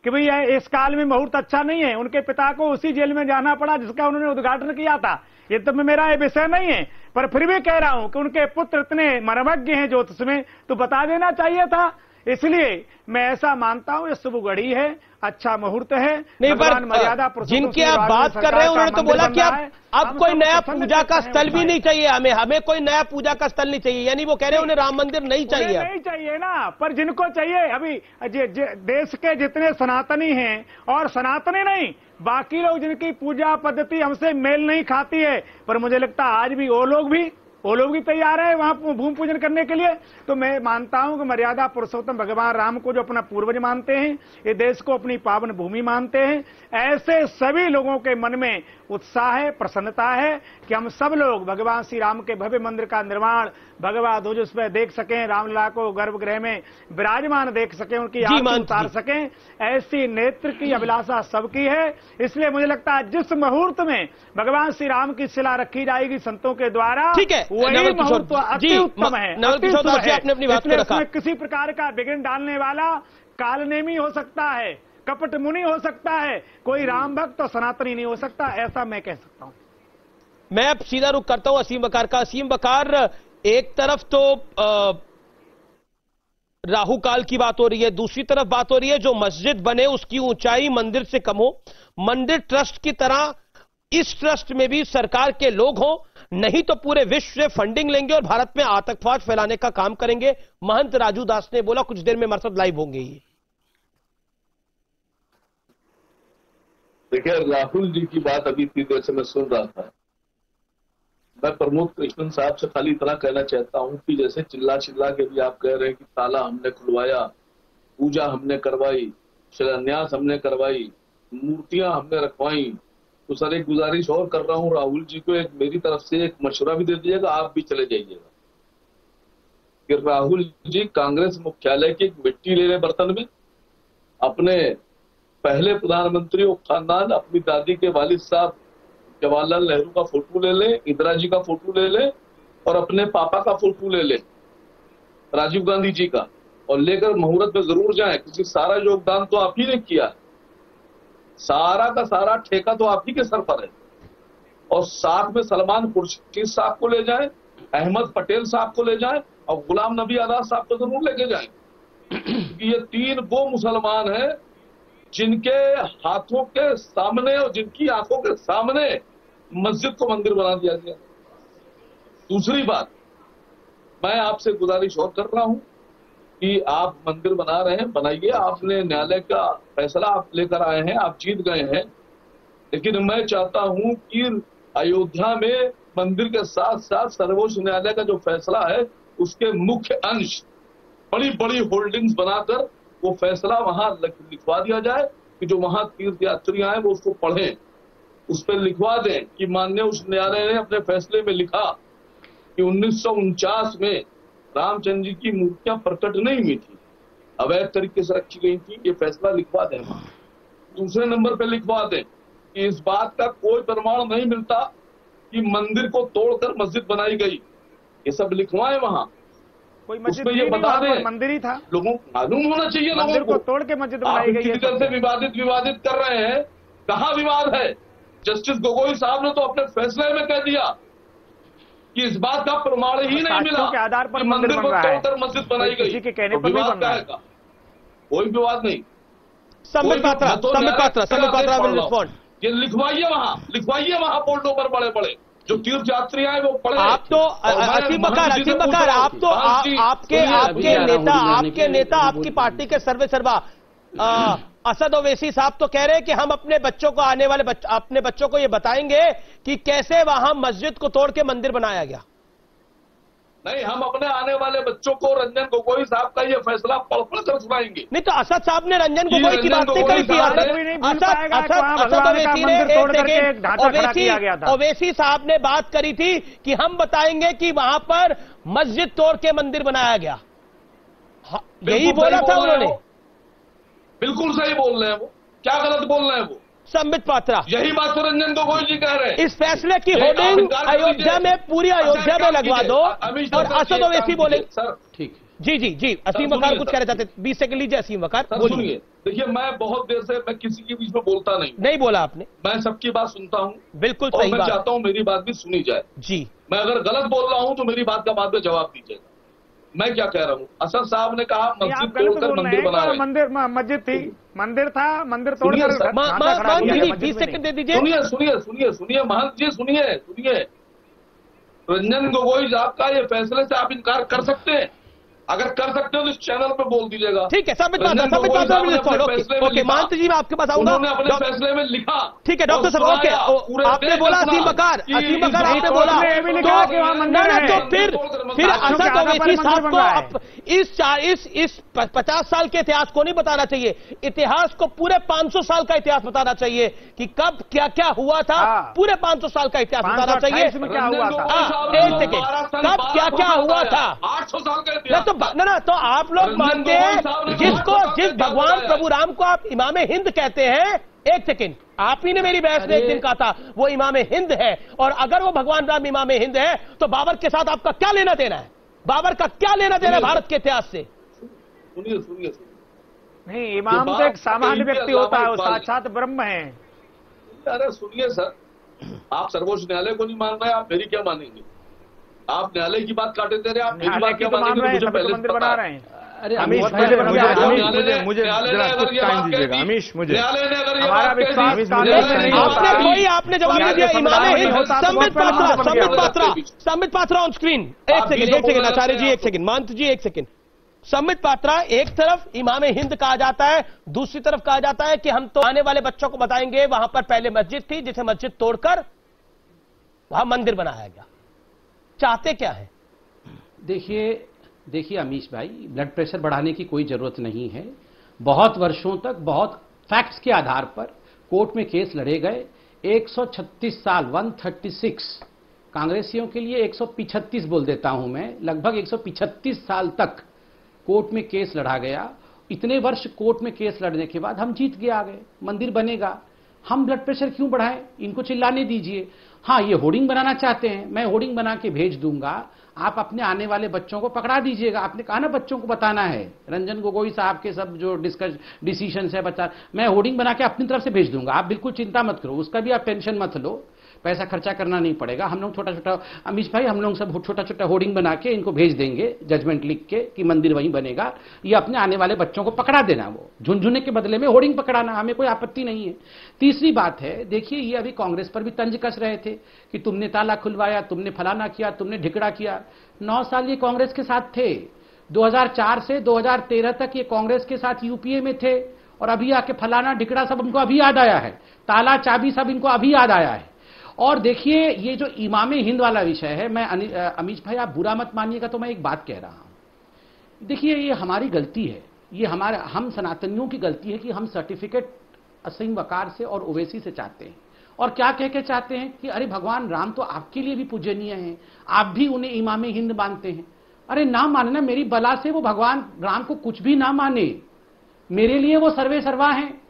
H: कि भाई इस काल में मुहूर्त अच्छा नहीं है? उनके पिता को उसी जेल में जाना पड़ा जिसका उन्होंने उद्घाटन किया था। ये तो मेरा ये विषय नहीं है, पर फिर भी कह रहा हूं कि उनके पुत्र इतने मर्मज्ञ हैं ज्योतिष में, तो बता देना चाहिए था। इसलिए मैं ऐसा मानता हूं ये शुभ घड़ी है, अच्छा मुहूर्त है।
A: नहीं, पर जिनकी आप बात कर रहे हैं उन्होंने तो बोला कि अब कोई नया पूजा का स्थल भी नहीं चाहिए हमें कोई नया पूजा का स्थल नहीं चाहिए, यानी वो कह रहे हैं उन्हें राम मंदिर नहीं चाहिए।
H: नहीं चाहिए ना, पर जिनको चाहिए, अभी देश के जितने सनातनी हैं और सनातनी नहीं, बाकी लोग जिनकी पूजा पद्धति हमसे मेल नहीं खाती है, पर मुझे लगता है आज भी वो लोग भी तैयार है वहां भूमि पूजन करने के लिए। तो मैं मानता हूं कि मर्यादा पुरुषोत्तम भगवान राम को जो अपना पूर्वज मानते हैं, ये देश को अपनी पावन भूमि मानते हैं, ऐसे सभी लोगों के मन में उत्साह है, प्रसन्नता है कि हम सब लोग भगवान श्री राम के भव्य मंदिर का निर्माण भगवा ध्वज उस पर देख सकें, रामलला को गर्भगृह में विराजमान देख सकें, उनकी आरती उतार सकें, ऐसी नेत्र की अभिलाषा सबकी है। इसलिए मुझे लगता है जिस मुहूर्त में भगवान श्री राम की शिला रखी जाएगी संतों के द्वारा,
A: ठीक है,
H: वही मुहूर्त अति उत्तम है,
A: आपने अपनी बात को रखा।
H: इसमें किसी प्रकार का विघ्न डालने वाला कालनेमी हो सकता है, कपट मुनि हो सकता है, कोई राम भक्त और सनातनी नहीं हो सकता, ऐसा मैं कह सकता हूं।
A: मैं अब सीधा रुख करता हूं असीम बकार का। असीम बकार, एक तरफ तो राहु काल की बात हो रही है, दूसरी तरफ बात हो रही है जो मस्जिद बने उसकी ऊंचाई मंदिर से कम हो, मंदिर ट्रस्ट की तरह इस ट्रस्ट में भी सरकार के लोग हों, नहीं तो पूरे विश्व से फंडिंग लेंगे और भारत में आतंकवाद फैलाने का काम करेंगे। महंत राजू दास ने बोला, कुछ देर में हमारे साथ लाइव होंगे। ये
I: देखिए, राहुल जी की बात अभी इतनी देर से मैं सुन रहा था। मैं प्रमोद कृष्णन साहब से खाली इतना कहना चाहता हूं कि जैसे चिल्ला के भी आप कह रहे हैं कि ताला हमने खुलवाया, पूजा हमने करवाई, शिलान्यास हमने करवाई, मूर्तियां हमने रखवाई, तो सर एक गुजारिश और कर रहा हूं राहुल जी को, एक मेरी तरफ से एक मशवरा भी दे दीजिएगा, आप भी चले जाइएगा कि राहुल जी कांग्रेस मुख्यालय की मिट्टी ले लें बर्तन में, अपने पहले प्रधानमंत्री और खानदान अपनी दादी के वालिद साहब जवाहरलाल नेहरू का फोटो ले लें, इंदिरा जी का फोटो ले लें और अपने पापा का फोटो ले लें, राजीव गांधी जी का, और लेकर मुहूर्त में जरूर जाएं, क्योंकि सारा योगदान तो आप ही ने किया है, सारा का सारा ठेका तो आप ही के सर पर है। और साथ में सलमान खुर्शीद साहब को ले जाएं, अहमद पटेल साहब को ले जाएं और गुलाम नबी आजाद साहब को जरूर लेके जाएं, क्योंकि ये तीन वो मुसलमान हैं जिनके हाथों के सामने और जिनकी आंखों के सामने मस्जिद को मंदिर बना दिया गया। दूसरी बात, मैं आपसे गुजारिश और कर रहा हूं कि आप मंदिर बना रहे हैं, बनाइए, आपने न्यायालय का फैसला आप लेकर आए हैं, आप जीत गए हैं, लेकिन मैं चाहता हूं कि अयोध्या में मंदिर के साथ साथ सर्वोच्च न्यायालय का जो फैसला है उसके मुख्य अंश बड़ी बड़ी होल्डिंग्स बनाकर वो फैसला वहां लिखवा दिया जाए कि जो वहां तीर्थ यात्री आए वो उसको पढ़ें, उस पर लिखवा दें कि माननीय उच्च न्यायालय ने अपने फैसले में लिखा कि 1949 में रामचंद्र जी की मूर्तियां प्रकट नहीं हुई थी, अवैध तरीके से रखी गई थी, ये फैसला लिखवा दें। दूसरे नंबर पे लिखवा दें कि इस बात का कोई प्रमाण नहीं मिलता कि मंदिर को तोड़कर मस्जिद बनाई गई, ये सब लिखवाएं वहां,
H: कोई मस्जिद
I: ये बता दें,
H: मंदिर ही था,
I: लोगों को मालूम होना चाहिए।
H: मंदिर को तोड़ के मस्जिद बनाई गई है।
I: से विवादित कर रहे हैं, कहां विवाद है? जस्टिस गोगोई साहब ने तो अपने फैसले में कह दिया कि इस बात का प्रमाण ही नहीं मिला
H: के आधार पर
I: मंदिर को तोड़कर मस्जिद बनाई गई,
H: किसी के कहने
I: तो
H: पर
I: विवाद क्या है? कोई विवाद नहीं।
A: संबित पात्रा,
I: ये लिखवाइए वहां बोर्डों पर बड़े बड़े जो तीर्थ यात्री आए वो पढ़े।
A: आप तो असीम बकर आप तो आपके नेता आपकी पार्टी के सर्वे सर्वा असद ओवैसी साहब तो कह रहे हैं कि हम अपने बच्चों को अपने बच्चों को ये बताएंगे कि कैसे वहां मस्जिद को तोड़ के मंदिर बनाया गया।
I: नहीं, हम अपने आने वाले बच्चों को रंजन गोगोई साहब का ये फैसला पढ़ कर सुनाएंगे।
A: नहीं तो असद साहब ने रंजन गोगोई की बात नहीं करी थी। ओवैसी साहब ने बात करी थी कि हम बताएंगे कि वहां पर मस्जिद तोड़ के मंदिर बनाया गया, यही बोला था उन्होंने।
I: बिल्कुल सही बोल रहे हैं वो, क्या गलत बोल रहे हैं वो?
A: संबित पात्रा,
I: यही बात तो रंजन गोगोई जी कह रहे हैं।
A: इस फैसले की होर्डिंग अयोध्या में, पूरी अयोध्या में लगवा दो और असद ओवैसी बोले।
I: सर
F: ठीक,
A: जी असीम वकार कुछ कहना चाहते, 20 सेकंड लीजिए असीम वकार।
I: सुनिए, देखिए मैं बहुत देर से मैं किसी के बीच में बोलता नहीं
A: बोला आपने,
I: मैं सबकी बात सुनता हूँ।
A: बिल्कुल सही बात।
I: मैं चाहता हूँ मेरी बात भी सुनी जाए।
A: जी,
I: मैं अगर गलत बोल रहा हूँ तो मेरी बात का बाद में जवाब दीजिएगा। मैं क्या कह रहा हूँ, असद साहब ने कहा मस्जिद तोड़कर मंदिर बना रहे हैं।
H: मस्जिद थी, मंदिर था, मंदिर तोड़
I: सुनिए,
H: कर
A: 20 सेकंड दे दीजिए।
I: सुनिए महंत जी, सुनिए। रंजन गोगोई साहब का ये फैसले से आप इनकार कर सकते हैं? अगर कर सकते हो तो इस चैनल पे बोल दीजिएगा।
A: ठीक है, संबित पात्रा ओके, महंत जी मैं आपके पास आऊंगा।
I: उन्होंने अपने फैसले में लिखा।
A: ठीक है डॉक्टर साहब, ओके, आपने बोला असीम बकार आपने बोला तो फिर असद ओवैसी साहब को इस 50 साल के इतिहास को नहीं बताना चाहिए, इतिहास को पूरे 500 साल का इतिहास बताना चाहिए कि कब क्या क्या हुआ था। पूरे 500 साल का इतिहास बताना चाहिए। एक सेकेंड, कब क्या क्या हुआ था?
I: 800 साल का इतिहास।
A: तो आप लोग मानते हैं जिस भगवान प्रभु राम को आप इमाम हिंद कहते हैं। एक सेकंड, आप ही ने मेरी बहस में एक दिन कहा था वो इमाम हिंद है, और अगर वो भगवान राम इमाम हिंद है तो बाबर के साथ आपका क्या लेना देना है? बाबर का क्या लेना देना है भारत के इतिहास से?
I: सुनिए
H: नहीं, इमाम तो एक सामान्य व्यक्ति होता है, वो साक्षात ब्रह्म है।
I: अरे सुनिए सर, आप सर्वोच्च न्यायालय को नहीं मान रहे, आप मेरी क्या मानेंगे? आप न्यायालय की बात काटे दे रहे हैं, आप मेरी बात क्या मानेंगे? मुझे पहले
H: मंदिर बना रहे हैं।
G: अरे अमीश मुझे कुछ टाइम दीजिएगा। अमीश मुझे
A: आपने जवाब नहीं दिया। इमाम हिंद संबित पात्रा ऑन स्क्रीन। एक सेकंड आचार्य जी, एक सेकंड, महंत जी एक सेकंड। संबित पात्रा, एक तरफ इमाम हिंद कहा जाता है, दूसरी तरफ कहा जाता है कि हम तो आने वाले बच्चों को बताएंगे वहां पर पहले मस्जिद थी जिसे मस्जिद तोड़कर वहां मंदिर बनाया गया। चाहते क्या है?
F: देखिए अमीश भाई, ब्लड प्रेशर बढ़ाने की कोई जरूरत नहीं है। बहुत वर्षों तक बहुत फैक्ट्स के आधार पर कोर्ट में केस लड़े गए। 136 साल 136, कांग्रेसियों के लिए 135 बोल देता हूं मैं, लगभग 135 साल तक कोर्ट में केस लड़ा गया। इतने वर्ष कोर्ट में केस लड़ने के बाद हम जीत के आ गए, मंदिर बनेगा। हम ब्लड प्रेशर क्यों बढ़ाएं? इनको चिल्लाने दीजिए। हाँ, ये होर्डिंग बनाना चाहते हैं, मैं होर्डिंग बना के भेज दूंगा, आप अपने आने वाले बच्चों को पकड़ा दीजिएगा। आपने कहा ना बच्चों को बताना है, रंजन गोगोई साहब के सब जो डिसीजन है बता, मैं होर्डिंग बना के अपनी तरफ से भेज दूंगा। आप बिल्कुल चिंता मत करो, उसका भी आप टेंशन मत लो, पैसा खर्चा करना नहीं पड़ेगा। हम लोग छोटा छोटा, अमीश भाई, हम लोग सब छोटा छोटा होर्डिंग बना के इनको भेज देंगे, जजमेंट लिख के कि मंदिर वहीं बनेगा। ये अपने आने वाले बच्चों को पकड़ा देना, वो झुनझुने के बदले में होर्डिंग पकड़ाना, हमें कोई आपत्ति नहीं है। तीसरी बात है, देखिए ये अभी कांग्रेस पर भी तंज कस रहे थे कि तुमने ताला खुलवाया, तुमने फलाना किया, तुमने ढिकड़ा किया। 9 साल ये कांग्रेस के साथ थे, 2004 से 2013 तक ये कांग्रेस के साथ यूपीए में थे, और अभी आके फलाना ढिकड़ा सब उनको अभी याद आया है, ताला चाबी सब इनको अभी याद आया है। और देखिए ये जो इमाम हिंद वाला विषय है, मैं अमीश भाई आप बुरा मत मानिएगा तो मैं एक बात कह रहा हूं। देखिए ये हमारी गलती है, ये हम सनातनियों की गलती है कि हम सर्टिफिकेट असीम वकार से और ओवैसी से चाहते हैं, और क्या कह के चाहते हैं कि अरे भगवान राम तो आपके लिए भी पूजनीय हैं, आप भी उन्हें इमाम हिंद मानते हैं। अरे ना मानना, मेरी बला से वो भगवान राम को कुछ भी ना माने, मेरे लिए वो सर्वे सर्वा हैं,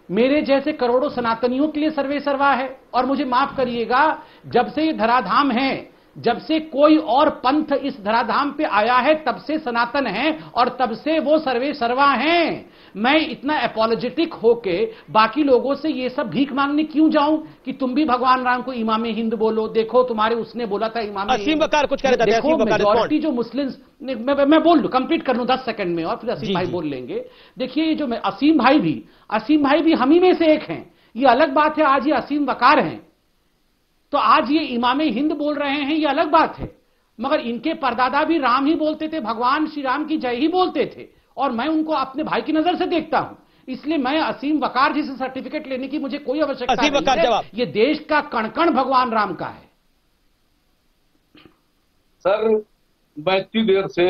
F: मेरे जैसे करोड़ों सनातनियों के लिए सर्वे सर्वा है। और मुझे माफ करिएगा, जब से ये धराधाम है, जब से कोई और पंथ इस धराधाम पे आया है, तब से सनातन है और तब से वो सर्वे सर्वा हैं। मैं इतना एपोलोजेटिक होके बाकी लोगों से ये सब भीख मांगने क्यों जाऊं कि तुम भी भगवान राम को इमाम हिंद बोलो? देखो तुम्हारे उसने बोला था इमाम
A: असीम वकार कुछ कह रहे थे।
F: देखो मेजॉरिटी जो मुस्लिम्स, मैं बोल लूं, कंप्लीट कर लूं 10 सेकंड में और फिर असीम भाई बोल लेंगे। देखिए ये जो असीम भाई भी हम ही में से एक हैं। ये अलग बात है आज ये असीम वकार हैं, तो आज ये इमामे हिंद बोल रहे हैं, ये अलग बात है, मगर इनके परदादा भी राम ही बोलते थे, भगवान श्री राम की जय ही बोलते थे, और मैं उनको अपने भाई की नजर से देखता हूं। इसलिए मैं असीम वकार जी से सर्टिफिकेट लेने की मुझे कोई आवश्यकता नहीं है। ये देश का कण-कण भगवान राम का है।
I: सर, मैं इतनी देर से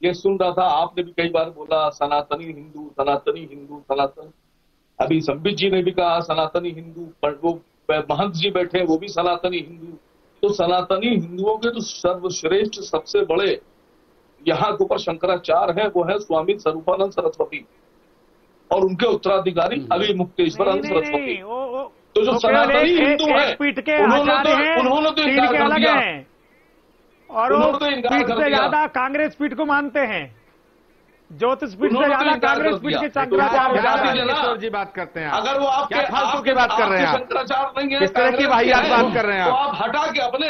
I: ये सुन रहा था, आपने भी कई बार बोला सनातनी हिंदू, सनातनी हिंदू, सनातन। अभी संबित जी ने भी कहा सनातनी हिंदू, पर वो महंत जी बैठे वो भी सनातनी हिंदू। तो सनातनी हिंदुओं के जो सर्वश्रेष्ठ सबसे बड़े यहाँ के ऊपर शंकराचार्य है, वो है स्वामी स्वरूपानंद सरस्वती, और उनके उत्तराधिकारी अभी मुक्तेश्वरानंद सरस्वती। तो जो सनातनी हिंदू है उन्होंने तो इनकार कर दिया,
H: और वो पीठ से ज्यादा कांग्रेस पीठ को मानते हैं, ज्योतिष पीठ से ज्यादा कांग्रेस पीठ के शंकराचार्य
G: जी बात करते हैं।
I: अगर वो आपके
G: फालतू की बात कर रहे हैं,
I: शंकराचार्य नहीं है,
G: किस तरह की वाहियात बात कर रहे हैं
I: तो आप हटा के अपने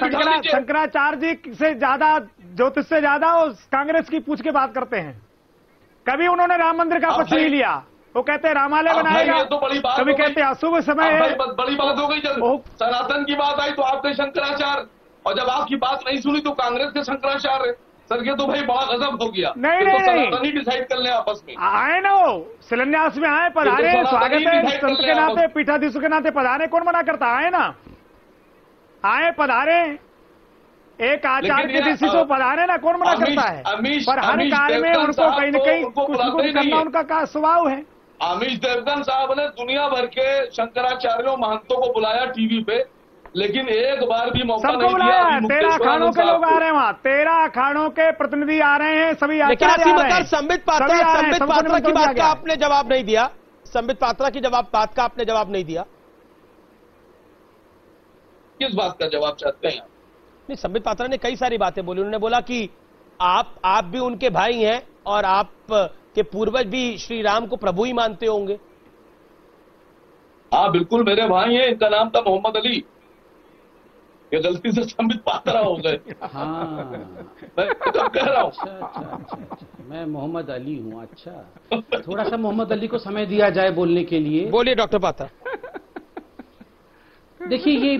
I: बिठा लीजिए।
H: शंकराचार्य जी से ज्यादा, ज्योतिष से ज्यादा वो कांग्रेस की पूछ के बात करते हैं। कभी उन्होंने राम मंदिर का पक्ष नहीं लिया, वो कहते हैं रामालय बनाएगा,
I: तो बड़ी बात,
H: कभी कहते हैं अशुभ समय है।
I: बड़ी बात हो गई। जब सनातन की बात आई तो आपके शंकराचार्य, और जब आपकी बात नहीं सुनी तो कांग्रेस के शंकराचार्य। सर, ये तो भाई बड़ा गजब हो गया।
H: नहीं
I: डिसाइड कर लें आपस में।
H: आए ना वो शिलान्यास में आए, पधारे, स्वागत है, संत के नाते, पीठाधीशों के नाते पधारे, कौन मना करता? आए ना, आए, पधारे, एक आचार्य के दृष्टि से पधारे ना, कौन मना करता है? पर हर कार्य में उनको कहीं न कहीं कुछ न कुछ करना उनका का स्वभाव है।
I: अमीश देवगन साहब ने दुनिया भर के शंकराचार्यों महंतों को बुलाया टीवी पे, लेकिन एक बार भी मौका नहीं दिया।
H: 13 अखाड़ों के लोग आ रहे हैं वहाँ, 13 अखाड़ों के प्रतिनिधि आ रहे हैं, सभी आचार्य आ रहे हैं।
A: संबित पात्रा की बात का आपने जवाब नहीं दिया। संबित पात्रा की बात का आपने जवाब नहीं दिया।
I: किस बात का जवाब चाहते हैं आप?
A: नहीं, संबित पात्रा ने कई सारी बातें बोली। उन्होंने बोला कि आप भी उनके भाई हैं और आप के पूर्वज भी श्री राम को प्रभु ही मानते होंगे।
I: हाँ, बिल्कुल मेरे भाई हैं। इनका नाम था मोहम्मद अली, ये गलती से संबित पात्रा हो गए।
F: हाँ,
I: मैं कब कह रहा हूँ।
F: अच्छा, मैं मोहम्मद अली हूँ। अच्छा, थोड़ा सा मोहम्मद अली को समय दिया जाए बोलने के लिए।
A: बोलिए डॉक्टर पात्रा।
F: देखिए, ये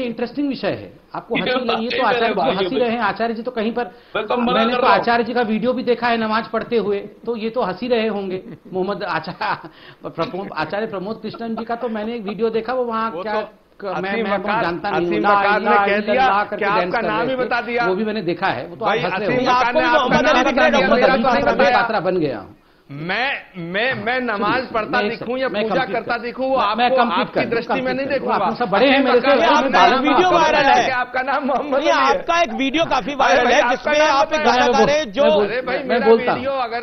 F: इंटरेस्टिंग विषय है। आपको हंसी लगी, ये तो आचार्य जी हंसी रहे हैं। आचार्य जी तो कहीं पर, मैंने तो आचार्य जी का वीडियो भी देखा है नमाज पढ़ते हुए, तो ये तो हंसी रहे होंगे। मोहम्मद आचार्य प्रमोद कृष्णन जी का तो मैंने एक वीडियो देखा, वो वहाँ क्या मैं जानता नहीं हूँ, आपका नाम ही बता दिया, वो भी मैंने देखा है। वो तो पात्रा बन गया हूँ।
G: मैं नमाज पढ़ता दिखूं या पूजा करता दिखूं, वो आपकी दृष्टि में नहीं देखूंगा।
F: आप सब बड़े हैं मेरे से।
A: वीडियो वायरल है,
G: आपका नाम मोहम्मद,
A: आपका एक वीडियो काफी वायरल है जिसमें आप एक गाना गा रहे हैं जो,
G: अरे भाई मेरा वीडियो अगर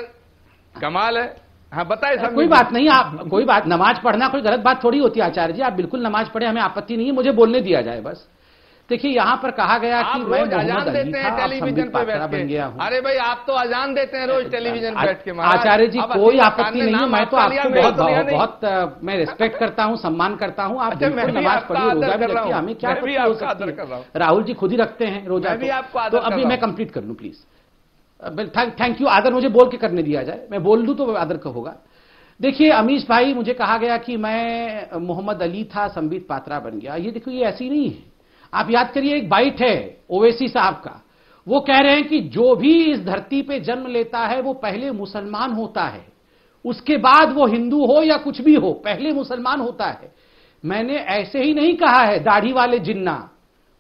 G: कमाल है। हाँ, बताइए सर।
F: कोई बात नहीं, आप कोई बात, नमाज पढ़ना कोई गलत बात थोड़ी होती है आचार्य जी। आप बिल्कुल नमाज पढ़े, हमें आपत्ति नहीं है, मुझे बोलने दिया जाए बस। देखिए, यहाँ पर कहा गया कि मैं
G: अजान देते हैं टेलीविजन पर बैठ के। अरे भाई, आप तो अजान देते हैं रोज टेलीविजन बैठ के।
F: आचार्य जी, कोई आपत्ति नहीं है। मैं तो आपको बहुत मैं रिस्पेक्ट करता हूँ, सम्मान करता हूँ। आप बिल्कुल नमाज पढ़िए, रोजा भी रखिए, हमें क्या हो सकती है। राहुल जी खुद ही रखते हैं रोजा। तो अभी मैं कंप्लीट कर लूँ प्लीज। Thank you. आदर मुझे बोल के करने दिया जाए, मैं बोल दूं तो आदर का होगा। देखिए अमीश भाई, मुझे कहा गया कि मैं मोहम्मद अली था, संबित पात्रा बन गया। ये देखो, ये ऐसी नहीं है। आप याद करिए, एक बाइट है ओवैसी साहब का, वो कह रहे हैं कि जो भी इस धरती पे जन्म लेता है वो पहले मुसलमान होता है, उसके बाद वो हिंदू हो या कुछ भी हो, पहले मुसलमान होता है। मैंने ऐसे ही नहीं कहा है दाढ़ी वाले जिन्ना,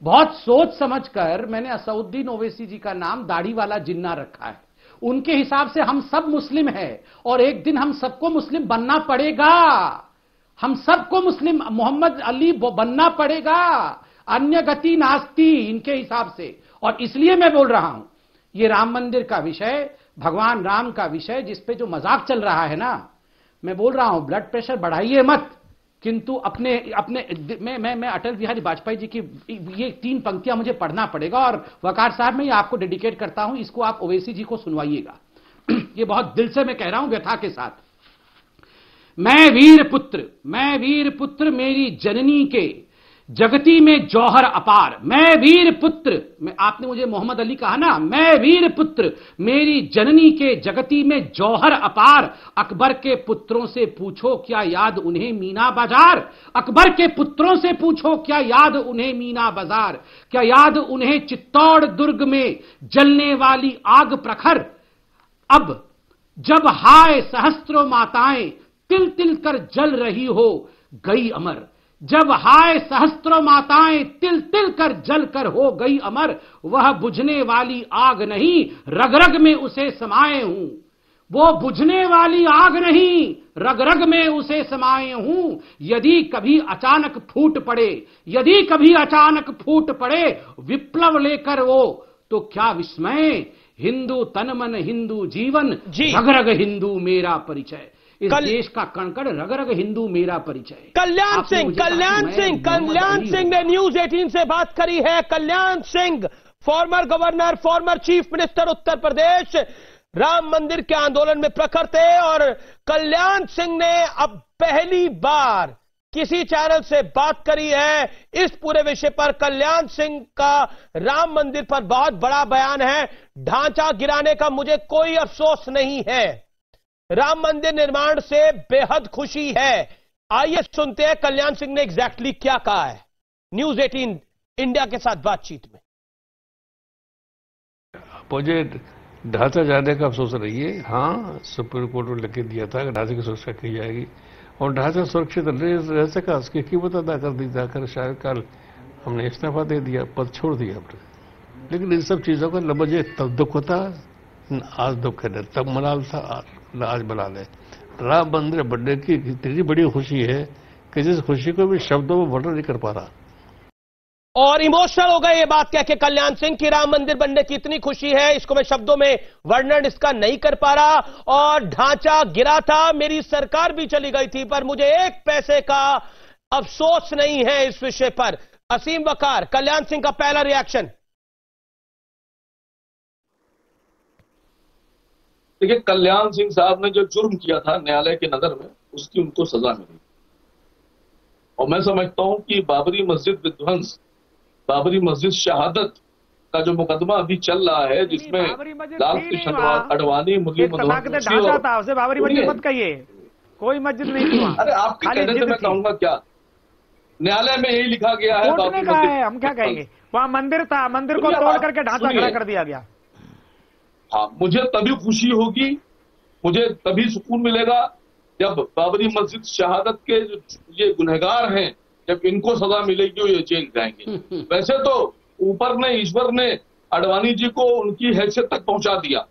F: बहुत सोच समझकर मैंने असउद्दीन ओवैसी जी का नाम दाढ़ी वाला जिन्ना रखा है। उनके हिसाब से हम सब मुस्लिम हैं और एक दिन हम सबको मुस्लिम बनना पड़ेगा। हम सबको मुस्लिम मोहम्मद अली बनना पड़ेगा, अन्य गति नास्ती इनके हिसाब से। और इसलिए मैं बोल रहा हूं, ये राम मंदिर का विषय, भगवान राम का विषय, जिसपे जो मजाक चल रहा है ना, मैं बोल रहा हूं ब्लड प्रेशर बढ़ाइए मत, किंतु अपने मैं अटल बिहारी वाजपेयी जी की ये 3 पंक्तियां मुझे पढ़ना पड़ेगा। और वकार साहब, मैं ये आपको डेडिकेट करता हूं, इसको आप ओवैसी जी को सुनवाइएगा। ये बहुत दिल से मैं कह रहा हूं, व्यथा के साथ। मैं वीर पुत्र मेरी जननी के, जगती में जौहर अपार, मैं वीर पुत्र, आपने मुझे मोहम्मद अली कहा ना, मैं वीर पुत्र, मेरी जननी के जगती में जौहर अपार, अकबर के पुत्रों से पूछो क्या याद उन्हें मीना बाजार, अकबर के पुत्रों से पूछो क्या याद उन्हें मीना बाजार, क्या याद उन्हें चित्तौड़ दुर्ग में जलने वाली आग प्रखर, अब जब हाय सहस्त्रों माताएं तिल तिल कर जल रही हो गई अमर, जब हाय सहस्त्रों माताएं तिल तिल कर जल कर हो गई अमर, वह बुझने वाली आग नहीं रग रग में उसे समाये हूं, वो बुझने वाली आग नहीं रग रग में उसे समाये हूं, यदि कभी अचानक फूट पड़े, यदि कभी अचानक फूट पड़े विप्लव लेकर वो, तो क्या विस्मय, हिंदू तन मन हिंदू जीवन, रग रग हिंदू मेरा परिचय, इस देश का कणकण रग रग हिंदू मेरा परिचय।
A: कल्याण सिंह ने न्यूज 18 से बात करी है। Kalyan Singh former governor, former chief minister Uttar Pradesh, Ram मंदिर के आंदोलन में प्रखर थे और कल्याण सिंह ने अब पहली बार किसी चैनल से बात करी है इस पूरे विषय पर। कल्याण सिंह का राम मंदिर पर बहुत बड़ा बयान है, ढांचा गिराने का मुझे कोई अफसोस नहीं है, राम मंदिर निर्माण से बेहद खुशी है। आइए सुनते हैं कल्याण सिंह ने एग्जैक्टली क्या कहा है न्यूज 18 इंडिया के साथ बातचीत में।
J: मुझे ढांचा जाने का अफसोस नहीं है, हाँ सुप्रीम कोर्ट ने लिख के दिया था कि ढांचे की सुरक्षा की जाएगी और ढांचा सुरक्षित रह सका, उसकी कीमत अदा कर दी जाकर शायद कल हमने इस्तीफा दे दिया, पद छोड़ दिया हमने। लेकिन इन सब चीजों का न मुझे तब दुख होता, आज दुख है, तब मलाल था न आज मलाल है। राम मंदिर बनने की इतनी बड़ी खुशी है कि जिस खुशी को भी शब्दों में वर्णन नहीं कर पा रहा।
A: और इमोशनल हो गए ये बात कह के कल्याण सिंह की राम मंदिर बनने की इतनी खुशी है, इसको मैं शब्दों में वर्णन इसका नहीं कर पा रहा। और ढांचा गिरा था, मेरी सरकार भी चली गई थी, पर मुझे एक पैसे का अफसोस नहीं है इस विषय पर। असीम वकार, कल्याण सिंह का पहला रिएक्शन।
I: देखिए, कल्याण सिंह साहब ने जो जुर्म किया था न्यायालय की नजर में, उसकी उनको सजा मिली और मैं समझता हूं कि बाबरी मस्जिद विध्वंस, बाबरी मस्जिद शहादत का जो मुकदमा अभी चल रहा है, जिसमें लाल कृष्ण आडवाणी, मुरली
H: मनोहर, बाबरी मस्जिद मत कहिए, कोई मस्जिद नहीं थी।
I: अरे आपके कहने से मैं कहूंगा क्या, न्यायालय में यही लिखा गया है,
H: बाबरी मस्जिद, हम क्या कहेंगे, वहां मंदिर था, मंदिर को तोड़ करके ढांचा खड़ा कर दिया गया।
I: हाँ, मुझे तभी खुशी होगी, मुझे तभी सुकून मिलेगा जब बाबरी मस्जिद शहादत के ये गुनहगार हैं, जब इनको सजा मिलेगी और ये जेल जाएंगे। वैसे तो ऊपर ने, ईश्वर ने आडवाणी जी को उनकी हैसियत तक पहुंचा दिया,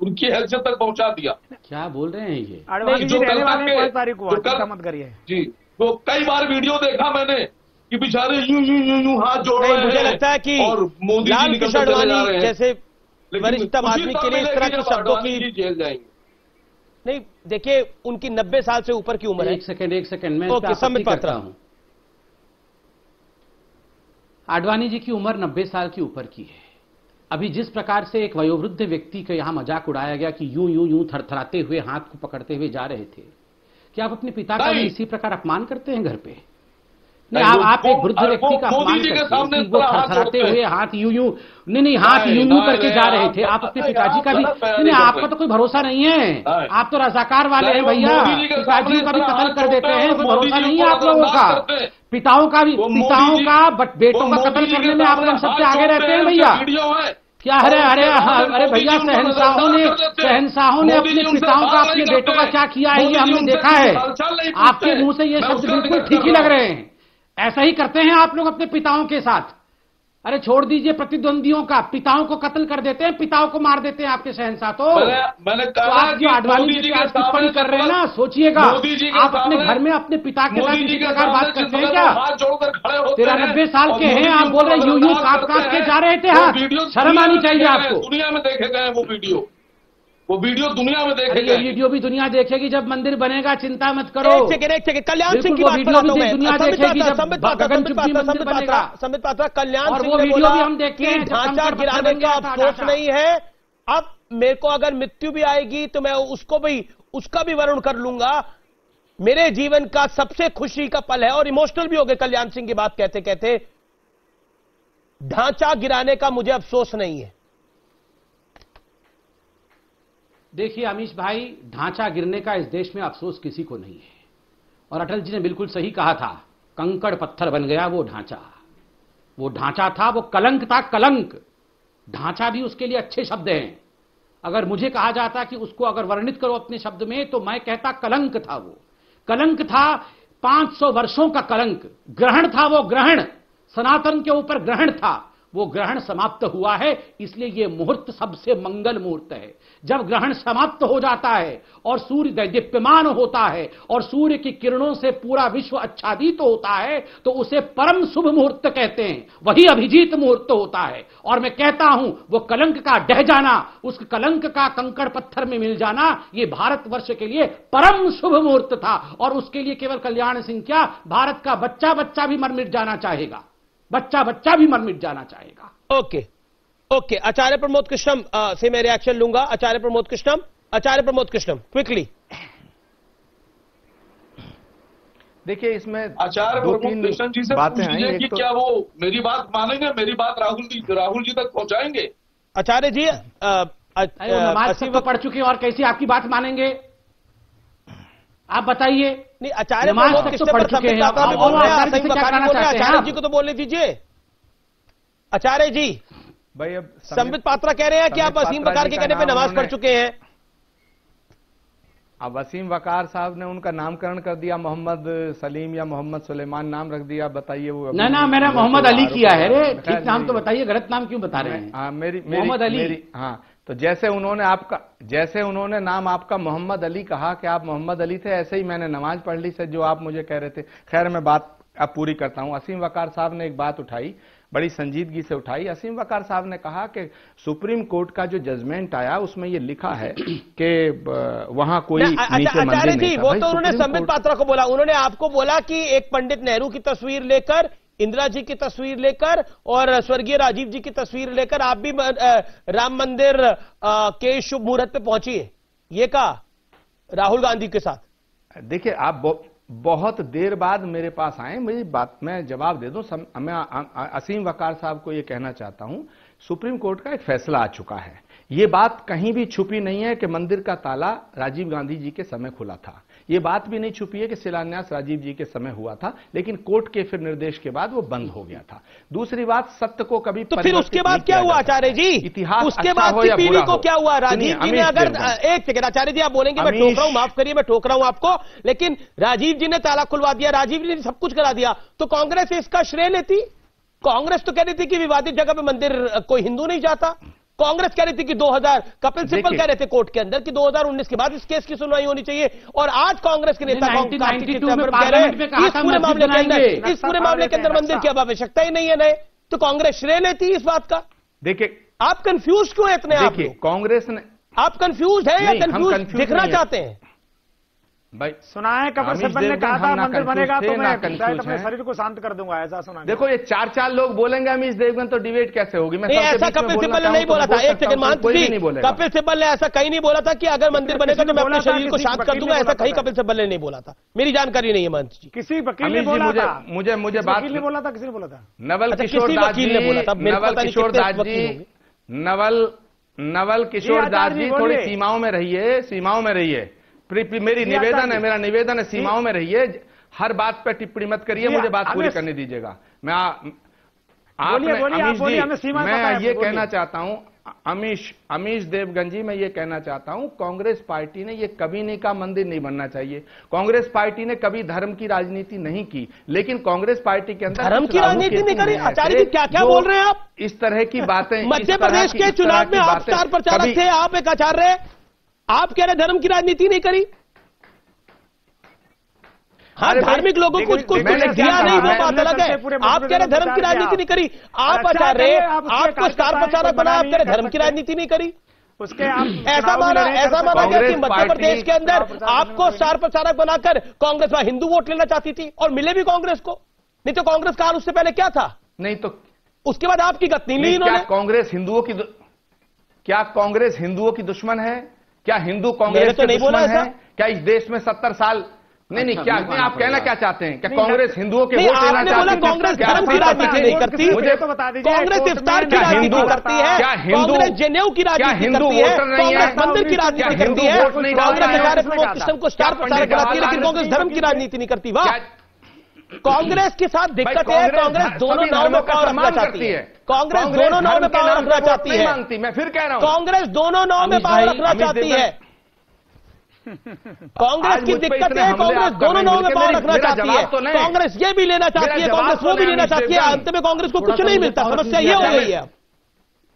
I: उनकी हैसियत तक पहुंचा दिया।
F: क्या बोल रहे हैं ये?
H: आडवाणी जी रहने वाले 22 तारीख को, मत करिए जी।
I: तो कई बार वीडियो देखा मैंने कि बेचारे यूं हाथ जोड़ रहे हैं,
A: मुझे लगता है कि
I: और मोदी जी निकल चले जा रहे हैं,
A: जैसे वरिष्ठतम आदमी के लिए इस तरह के शब्दों की
I: जेल जाएंगे।
A: नहीं, देखिए उनकी 90 साल से ऊपर की उम्र है।
F: एक सेकंड मैं आपत्ति करता हूं। आडवाणी जी की उम्र 90 साल की ऊपर की है। अभी जिस प्रकार से एक वयोवृद्ध व्यक्ति का यहां मजाक उड़ाया गया कि यूं थरथराते हुए हाथ को पकड़ते हुए जा रहे थे, क्या आप अपने पिता का भी इसी प्रकार अपमान करते हैं घर पे? नहीं, आप एक वृद्ध व्यक्ति का अपमान करते हैं, वो थरथराते हुए हाथ यूं हाथ यूं करके जा रहे थे। आप अपने पिताजी का भी नहीं, आपका तो कोई भरोसा नहीं है, आप तो रजाकार वाले हैं भैया, पिताजी का भी कत्ल कर देते हैं, कोई भरोसा नहीं है आप लोगों का। पिताओं का बेटों का कत्ल करने में आप लोग सबसे आगे रहते हैं भैया। क्या अरे भैया, शहंशाहों ने अपने पिताओं का, अपने बेटों का क्या किया है ये हमने देखा है। आपके मुंह से ये शब्द बिल्कुल ठीक ही लग रहे हैं। ऐसा ही करते हैं आप लोग अपने पिताओं के साथ। अरे छोड़ दीजिए प्रतिद्वंदियों का, पिताओं को कत्ल कर देते हैं, पिताओं को मार देते हैं आपके शहंशाह। तो
I: मैंने
F: तो आप जो आडवाणी जी की टिप्पणी कर रहे हैं ना, सोचिएगा आप अपने घर में अपने पिता के साथ इसी प्रकार बात करते हैं क्या? 93 साल के हैं, आप बोल रहे यूं काट के जा रहे थे हाथ, शर्म आनी चाहिए आपको।
I: दुनिया में देखे गए वो वीडियो दुनिया में देखे गए।
F: वीडियो भी दुनिया देखेगी जब मंदिर बनेगा, चिंता मत करो।
A: कल्याण सिंह की बात करता हूं मैं,
F: दुनिया देखेगी जब गगनचुंबी मंदिर बनेगा।
A: संबित पात्रा, कल्याण सिंह
F: वो
A: ने
F: वीडियो
A: बोला
F: भी हम देखते हैं,
A: ढांचा गिराने का अफसोस नहीं है। अब मेरे को अगर मृत्यु भी आएगी तो मैं उसका भी वर्ण कर लूंगा। मेरे जीवन का सबसे खुशी का पल है, और इमोशनल भी हो गए कल्याण सिंह की बात कहते कहते। ढांचा गिराने का मुझे अफसोस नहीं है।
F: देखिए अमीश भाई, ढांचा गिरने का इस देश में अफसोस किसी को नहीं है, और अटल जी ने बिल्कुल सही कहा था, कंकड़ पत्थर बन गया वो ढांचा। वो ढांचा था, वो कलंक था, कलंक। ढांचा भी उसके लिए अच्छे शब्द हैं। अगर मुझे कहा जाता कि उसको अगर वर्णित करो अपने शब्द में, तो मैं कहता कलंक था। वो कलंक था, 500 वर्षों का कलंक। ग्रहण था वो ग्रहण, सनातन के ऊपर ग्रहण था। वो ग्रहण समाप्त हुआ है, इसलिए ये मुहूर्त सबसे मंगल मुहूर्त है। जब ग्रहण समाप्त हो जाता है और सूर्य दीप्यमान होता है और सूर्य की किरणों से पूरा विश्व आच्छादित होता है, तो उसे परम शुभ मुहूर्त कहते हैं। वही अभिजीत मुहूर्त होता है। और मैं कहता हूं, वो कलंक का ढह जाना, उस कलंक का कंकड़ पत्थर में मिल जाना, ये भारतवर्ष के लिए परम शुभ मुहूर्त था। और उसके लिए केवल कल्याण सिंह क्या, भारत का बच्चा बच्चा भी मर मिट जाना चाहेगा। बच्चा बच्चा भी मर मिट जाना चाहेगा।
A: ओके ओके, आचार्य प्रमोद कृष्णम से मैं रिएक्शन लूंगा। आचार्य प्रमोद कृष्णम क्विकली।
G: देखिए, इसमें
I: आचार्य प्रमोद कृष्ण जी से पूछ लीजिए कि क्या वो मेरी बात मानेंगे, मेरी बात राहुल जी तक पहुंचाएंगे।
A: आचार्य जी
F: नमाज तक तो पढ़ चुके हैं और कैसी आपकी बात मानेंगे, आप बताइए।
A: नहीं, आचार्य प्रमोद कृष्ण पढ़ चुके हैं, आचार्य जी को तो बोलने दीजिए। आचार्य जी,
G: भाई अब
A: संबित पात्रा कह रहे हैं कि आप वसीम वकार के कहने पे नमाज पढ़ चुके हैं।
G: अब वसीम वकार साहब ने उनका नामकरण कर दिया, मोहम्मद सलीम या मोहम्मद सुलेमान नाम रख दिया। बताइए वो
F: ना मैंने मोहम्मद अली किया है रे। ठीक नाम तो बताइए, गलत नाम क्यों बता रहे हैं?
G: हाँ,
F: मोहम्मद अली।
G: हाँ, तो जैसे उन्होंने नाम आपका मोहम्मद अली कहा कि आप मोहम्मद अली थे, ऐसे ही मैंने नमाज पढ़ ली से जो आप मुझे कह रहे थे। खैर, मैं बात अब पूरी करता हूं। असीम वकार साहब ने एक बात उठाई, बड़ी संजीदगी से उठाई। असीम वकार साहब ने कहा कि सुप्रीम कोर्ट का जो जजमेंट आया उसमें ये लिखा है कि वहां कोई नीचे मंदिर नहीं था।
A: वो तो उन्होंने संबित पात्रा को बोला, उन्होंने आपको बोला कि एक पंडित नेहरू की तस्वीर लेकर, इंदिरा जी की तस्वीर लेकर और स्वर्गीय राजीव जी की तस्वीर लेकर आप भी राम मंदिर के शुभ मुहूर्त पे पहुंचिए, ये कहा राहुल गांधी के साथ।
G: देखिए, आप बहुत देर बाद मेरे पास आए, मेरी बात मैं जवाब दे दूं। मैं असीम वकार साहब को यह कहना चाहता हूं, सुप्रीम कोर्ट का एक फैसला आ चुका है। ये बात कहीं भी छुपी नहीं है कि मंदिर का ताला राजीव गांधी जी के समय खुला था। ये बात भी नहीं छुपी है कि शिलान्यास राजीव जी के समय हुआ था, लेकिन कोर्ट के फिर निर्देश के बाद वो बंद हो गया था। दूसरी बात, सत्य को कभी
A: तो फिर उसके बाद क्या हुआ आचार्य जी?
G: इतिहास
A: उसके बाद की पीढ़ी को क्या हुआ? राजीव जी ने अगर एक सेकंड आचार्य जी, आप बोलेंगे मैं ठोक रहा हूं, माफ करिए मैं ठोक रहा हूं आपको, लेकिन राजीव जी ने ताला खुलवा दिया, राजीव जी ने सब कुछ करा दिया, तो कांग्रेस इसका श्रेय लेती? कांग्रेस तो कह रही थी कि विवादित जगह पे मंदिर कोई हिंदू नहीं जाता। कांग्रेस कह रही थी कि 2000 कपिल सिब्बल कह रहे थे कोर्ट के अंदर कि 2019 के बाद इस केस की सुनवाई होनी चाहिए, और आज कांग्रेस के नेता कार्तिक चिदम्बरम कह रहे हैं इस पूरे मामले के अंदर मंदिर की अब आवश्यकता ही नहीं है नए। तो कांग्रेस श्रेय लेती इस बात का?
G: देखिए,
A: आप कंफ्यूज क्यों है इतने? आप
G: कांग्रेस ने,
A: आप कंफ्यूज है या कंफ्यूज दिखना चाहते हैं?
H: भाई सुना है कपिल सिब्बल ने कहा था मंदिर बनेगा तो मैं अपने शरीर को शांत कर दूंगा, ऐसा सुना।
G: देखो, ये चार लोग बोलेंगे अमीश देवगन, तो डिबेट कैसे होगी? मैं
A: ऐसा कपिल सिब्बल ने नहीं बोला था। एक सेकंड मानते जी, कपिल सिब्बल ने ऐसा कहीं नहीं बोला था कि अगर मंदिर बनेगा तो मैं अपने शरीर को शांत कर दूंगा, ऐसा कहीं कपिल सिब्बल ने नहीं बोला था। मेरी जानकारी नहीं है मंत्री जी।
H: किसी वकील ने बोला था,
G: मुझे बात
H: नहीं बोला था, किसी ने बोला था?
G: नवल किशोर दास जी, नवल किशोर दास जी, थोड़ी सीमाओं में रहिए। मेरी मेरा निवेदन है, सीमाओं में रहिए, हर बात पे टिप्पणी मत करिए, मुझे बात पूरी करने दीजिएगा। मैं ये कहना चाहता हूं, अमीश देवगन जी, मैं ये कहना चाहता हूं, कांग्रेस पार्टी ने ये कभी नहीं कहा मंदिर नहीं बनना चाहिए। कांग्रेस पार्टी ने कभी धर्म की राजनीति नहीं की, लेकिन कांग्रेस पार्टी के अंदर
A: धर्म की राजनीति नहीं करी। आचार्य जी, क्या क्या बोल रहे हैं आप?
G: इस तरह की बातें,
A: मध्य प्रदेश के चुनाव में आप स्टार प्रचारक थे, आप एक आचार्य, आप कह रहे धर्म की राजनीति नहीं करी? हाँ, धार्मिक लोगों को कुछ दिया नहीं, वो बात अलग है। आप कह रहे धर्म की राजनीति नहीं करी। आप आचार्य, आपको स्टार प्रचारक बना, आप कह रहे धर्म की राजनीति नहीं करी।
H: उसके
A: ऐसा माना गया कि मध्य प्रदेश के अंदर आपको स्टार प्रचारक बनाकर कांग्रेस वहां हिंदू वोट लेना चाहती थी, और मिले भी कांग्रेस को। नहीं तो कांग्रेस का हाल उससे पहले क्या था?
G: नहीं तो
A: उसके बाद आपकी गत नहीं ली इन्होंने।
G: क्या कांग्रेस हिंदुओं की दुश्मन है? क्या हिंदू कांग्रेस के दुश्मन है? क्या इस देश में 70 साल नहीं नहीं,
F: अच्छा,
G: क्या
F: नहीं
G: नहीं, आप
F: मानना
G: कहना
F: पड़ेगा।
G: क्या चाहते हैं? क्या
H: नहीं,
G: कांग्रेस हिंदुओं के
A: नहीं,
G: वोट लेना
A: आपने
G: चाहती
A: बोला
G: है?
A: कांग्रेस
G: क्या
A: धर्म की राजनीति नहीं करती।
H: मुझे तो बता दीजिए,
A: कांग्रेस
H: कोर्ट
A: इफ्तार
H: में
A: की
G: क्या
A: राजनीति
G: हिंदू-
A: करती है,
G: क्या हिंदू-
A: कांग्रेस जनेऊ की
G: क्या
A: राजनीति
G: हिंदू
A: करती है,
G: वोटर नहीं है?
A: कांग्रेस मंदिर की
G: क्या
A: राजनीति
G: हिंदू
A: करती है,
G: वोट नहीं डालता
A: कांग्रेस
G: है?
A: आचार्य प्रमोद कृष्ण को स्टार
G: क्या
A: प्रचारक
G: पंडित
A: बनाती है, लेकिन
G: जवाहरलाल
A: कांग्रेस धर्म की राजनीति नहीं करती। वाह,
G: क्या-
A: कांग्रेस के साथ दिक्कत है,
G: कांग्रेस
A: कांग्रेस दोनों
G: सभी
A: नाव
G: धर्मों
A: में
G: का
A: पावर रखना
G: सम्मान
A: चाहती
G: करती
A: है,
G: है।
A: कांग्रेस दोनों नाव में पावर रखना चाहती
G: नहीं
A: है,
G: मानती, मैं फिर कह रहा हूं।
A: कांग्रेस दोनों नाव में
F: अमित
A: पावर
F: भाई,
A: रखना
G: अमित
A: चाहती
G: देवगन-
A: है। कांग्रेस
G: आज
A: की
G: मुझ पे
A: दिक्कत
G: इतने
A: है,
G: हमले
A: कांग्रेस
G: आप कर
A: दोनों
G: रहे हैं,
A: नाव में
G: मिलके
A: पावर
G: मेरी-
A: रखना
G: मेरा
A: चाहती है,
G: जवाब तो नहीं।
A: कांग्रेस ये भी लेना चाहती है,
G: मेरा
A: कांग्रेस
G: जवाब
A: वो
G: तो
A: भी
G: नहीं,
A: लेना
G: अमित
A: चाहती है,
G: देवगन।
A: अंत में कांग्रेस को
F: थोड़ा
A: कुछ
F: सा
A: नहीं
F: मुझे
A: मिलता।
F: और
A: समस्या
F: भी
A: ये हो
F: ज्यादा
A: गई है।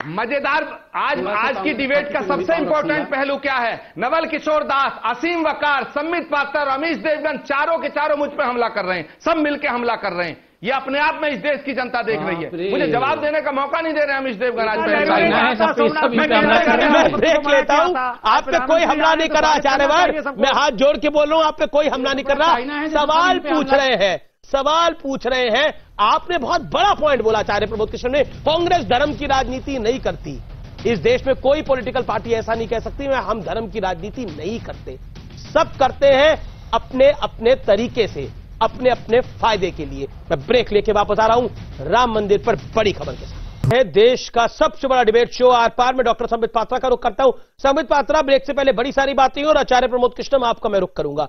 G: मजेदार आज
F: थोड़ा सा
G: आज की
F: कांग्रेस
G: डिबेट का
F: पार्टी को
G: सबसे
F: भी
G: इंपॉर्टेंट
F: रखिएगा।
G: पहलू क्या है? नवल किशोर दास, असीम वकार, संबित पात्रा, रमेश देवगन, चारों के चारों मुझ पर हमला कर रहे हैं, सब मिलकर हमला कर रहे हैं। ये अपने आप में इस देश की जनता देख रही
F: बाप रे।
G: है। मुझे जवाब देने का मौका नहीं दे रहे अमीश देवगन आज
H: मैं
G: पहले
H: भी
G: सारी
F: चाइना है,
G: बात।
F: सब पे सब इस पे हमला कर रहे हैं।
A: मैं देख लेता हूं, आप पे कोई हमला नहीं कर रहा आचार्य वर्ग, मैं हाथ जोड़ के बोल रहा हूं, आप पे कोई हमला नहीं कर
F: चाइना
A: रहा,
F: है,
A: सवाल
F: जिसको
A: पूछ रहे हैं, सवाल पूछ रहे हैं। आपने बहुत बड़ा पॉइंट बोला आचार्य प्रमोद कृष्ण ने, कांग्रेस धर्म की राजनीति नहीं करती। इस देश में कोई पॉलिटिकल पार्टी ऐसा नहीं कह सकती मैं हम धर्म की राजनीति नहीं करते। सब करते हैं अपने अपने तरीके से, अपने अपने फायदे के लिए। मैं ब्रेक लेके वापस आ रहा हूं राम मंदिर पर बड़ी खबर के साथ। है देश का सबसे बड़ा डिबेट शो आर पार में डॉक्टर संबित पात्रा का रुख करता हूं। संबित पात्रा, ब्रेक से पहले बड़ी सारी बातें और आचार्य प्रमोद कृष्ण आपका मैं रुख करूंगा।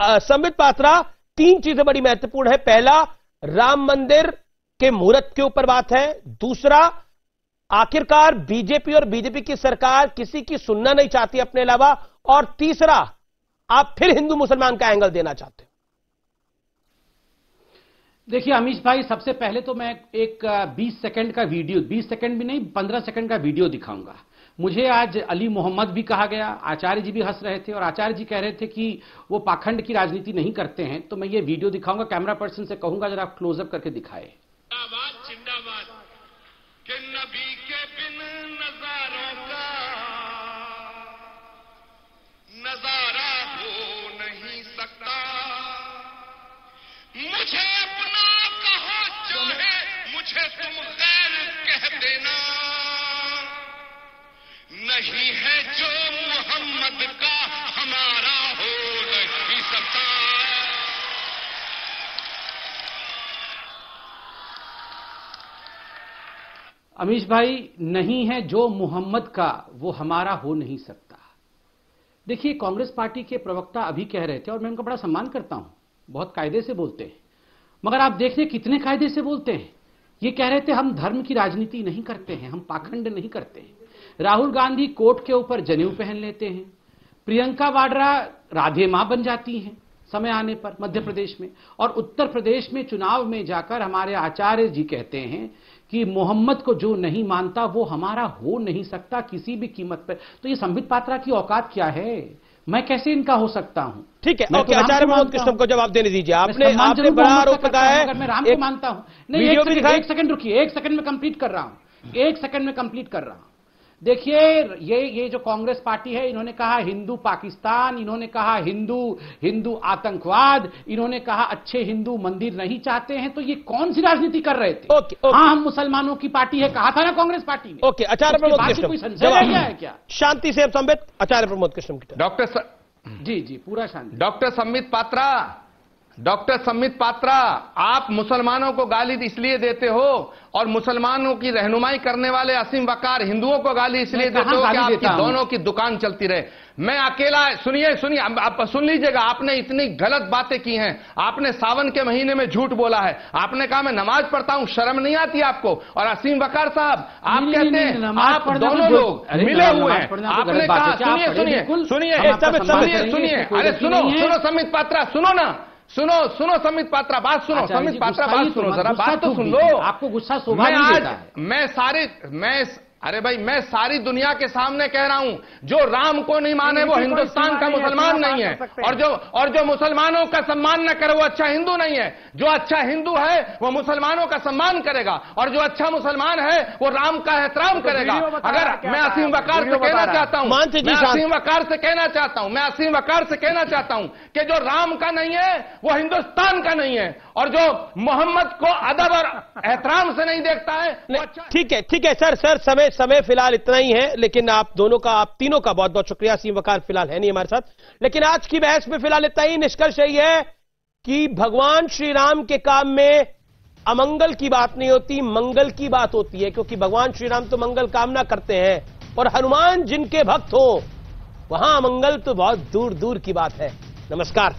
A: संबित पात्रा, तीन चीजें बड़ी महत्वपूर्ण है। पहला, राम मंदिर के मुहूर्त के ऊपर बात है। दूसरा, आखिरकार बीजेपी और बीजेपी की सरकार किसी की सुनना नहीं चाहती अपने अलावा। और तीसरा, आप फिर हिंदू मुसलमान का एंगल देना चाहते हो।
F: देखिए अमीश भाई, सबसे पहले तो मैं एक 20 सेकंड का वीडियो, 20 सेकंड भी नहीं 15 सेकंड का वीडियो दिखाऊंगा। मुझे आज अली मोहम्मद भी कहा गया, आचार्य जी भी हंस रहे थे और आचार्य जी कह रहे थे कि वो पाखंड की राजनीति नहीं करते हैं। तो मैं ये वीडियो दिखाऊंगा, कैमरा पर्सन से कहूंगा जरा आप क्लोजअप करके दिखाए।
B: जिंदाबाद कि नबी के बिन नजारों का नजारा हो नहीं सकता। मुझे अपना कहो चाहे मुझे तुम गैर कह देना। नहीं है जो मोहम्मद का हमारा हो नहीं सकता।
F: अमीश भाई, नहीं है जो मोहम्मद का वो हमारा हो नहीं सकता। देखिए, कांग्रेस पार्टी के प्रवक्ता अभी कह रहे थे और मैं उनका बड़ा सम्मान करता हूं, बहुत कायदे से बोलते हैं, मगर आप देखिए कितने कायदे से बोलते हैं। ये कह रहे थे हम धर्म की राजनीति नहीं करते हैं, हम पाखंड नहीं करते हैं। राहुल गांधी कोट के ऊपर जनेऊ पहन लेते हैं, प्रियंका वाड्रा राधे मां बन जाती हैं समय आने पर मध्य प्रदेश में, और उत्तर प्रदेश में चुनाव में जाकर हमारे आचार्य जी कहते हैं कि मोहम्मद को जो नहीं मानता वो हमारा हो नहीं सकता किसी भी कीमत पर। तो ये संबित पात्रा की औकात क्या है? मैं कैसे इनका हो सकता हूं?
A: ठीक है,
F: मैं
A: ओके,
F: तो राम
A: आचार्य
F: को
A: प्रमोद
F: मानता
A: कृष्ण
F: हूं।
A: को जवाब देने दीजिए।
F: मैं
A: आपने
F: सम्मान
A: आपने
F: जरूर
A: बड़ा
F: मोहम्मद
A: आरोप
F: का करता
A: लगाया
F: हूं,
A: है।
F: मगर मैं राम को मानता हूं। नहीं,
A: वीडियो भी दिखाएं।
F: एक सेकंड रुकिए, एक सेकंड में कंप्लीट कर रहा हूं, एक सेकंड में कंप्लीट कर रहा हूं। देखिए, ये जो कांग्रेस पार्टी है, इन्होंने कहा हिंदू पाकिस्तान, इन्होंने कहा हिंदू आतंकवाद, इन्होंने कहा अच्छे हिंदू मंदिर नहीं चाहते हैं। तो ये कौन सी राजनीति कर रहे थे?
A: Okay, okay.
F: हाँ, हम मुसलमानों की पार्टी है कहा था ना कांग्रेस पार्टी ने।
A: ओके, आचार्य
F: उसके
A: प्रमोद
F: बाद भी
A: कृष्ण
F: कोई संशय रह गया है क्या?
A: शांति से संबित, आचार्य प्रमोद कृष्ण की तरफ।
G: डॉक्टर
F: जी पूरा शांति।
G: डॉक्टर संबित पात्रा, आप मुसलमानों को गाली इसलिए देते हो और मुसलमानों की रहनुमाई करने वाले असीम वकार हिंदुओं को गाली इसलिए
F: मैं
G: देते
F: कहां
G: हो कि
F: गाली
G: आपकी
F: देता हूं?
G: दोनों की दुकान चलती रहे। मैं अकेला, सुनिए, आप सुन लीजिएगा, आपने इतनी गलत बातें की हैं। आपने सावन के महीने में झूठ बोला है, आपने कहा मैं नमाज पढ़ता हूं, शर्म नहीं आती आपको? और असीम वकार साहब, आप कहते हैं आप दोनों लोग मिले हुए हैं। आपने कहा, सुनिए, अरे सुनो संबित पात्रा, सुनो संबित पात्रा, बात सुनो, संबित पात्रा बात सुनो, जरा बात तो सुन लो।
F: आपको गुस्सा शोभा नहीं देता है।
G: मैं सारी दुनिया के सामने कह रहा हूं, जो राम को नहीं माने वो हिंदुस्तान का मुसलमान नहीं है, और जो मुसलमानों का सम्मान न करे वो अच्छा हिंदू नहीं है। जो अच्छा हिंदू है वो मुसलमानों का सम्मान करेगा, और जो अच्छा मुसलमान है वो राम का एहतराम करेगा। अगर मैं असीम वकार से कहना चाहता हूं, मैं असीम वकार से कहना चाहता हूं कि जो राम का नहीं है वो हिंदुस्तान का नहीं है, और जो मोहम्मद को अदब और एहतराम से नहीं देखता है वो अच्छा।
A: ठीक है सर, समय समय फिलहाल इतना ही है, लेकिन आप तीनों का बहुत बहुत शुक्रिया। सीएम वकार फिलहाल है नहीं हमारे साथ, लेकिन आज की बहस में फिलहाल इतना ही। निष्कर्ष यही है कि भगवान श्री राम के काम में अमंगल की बात नहीं होती, मंगल की बात होती है, क्योंकि भगवान श्री राम तो मंगल कामना करते हैं और हनुमान जिनके भक्त हो वहां अमंगल तो बहुत दूर दूर की बात है। नमस्कार।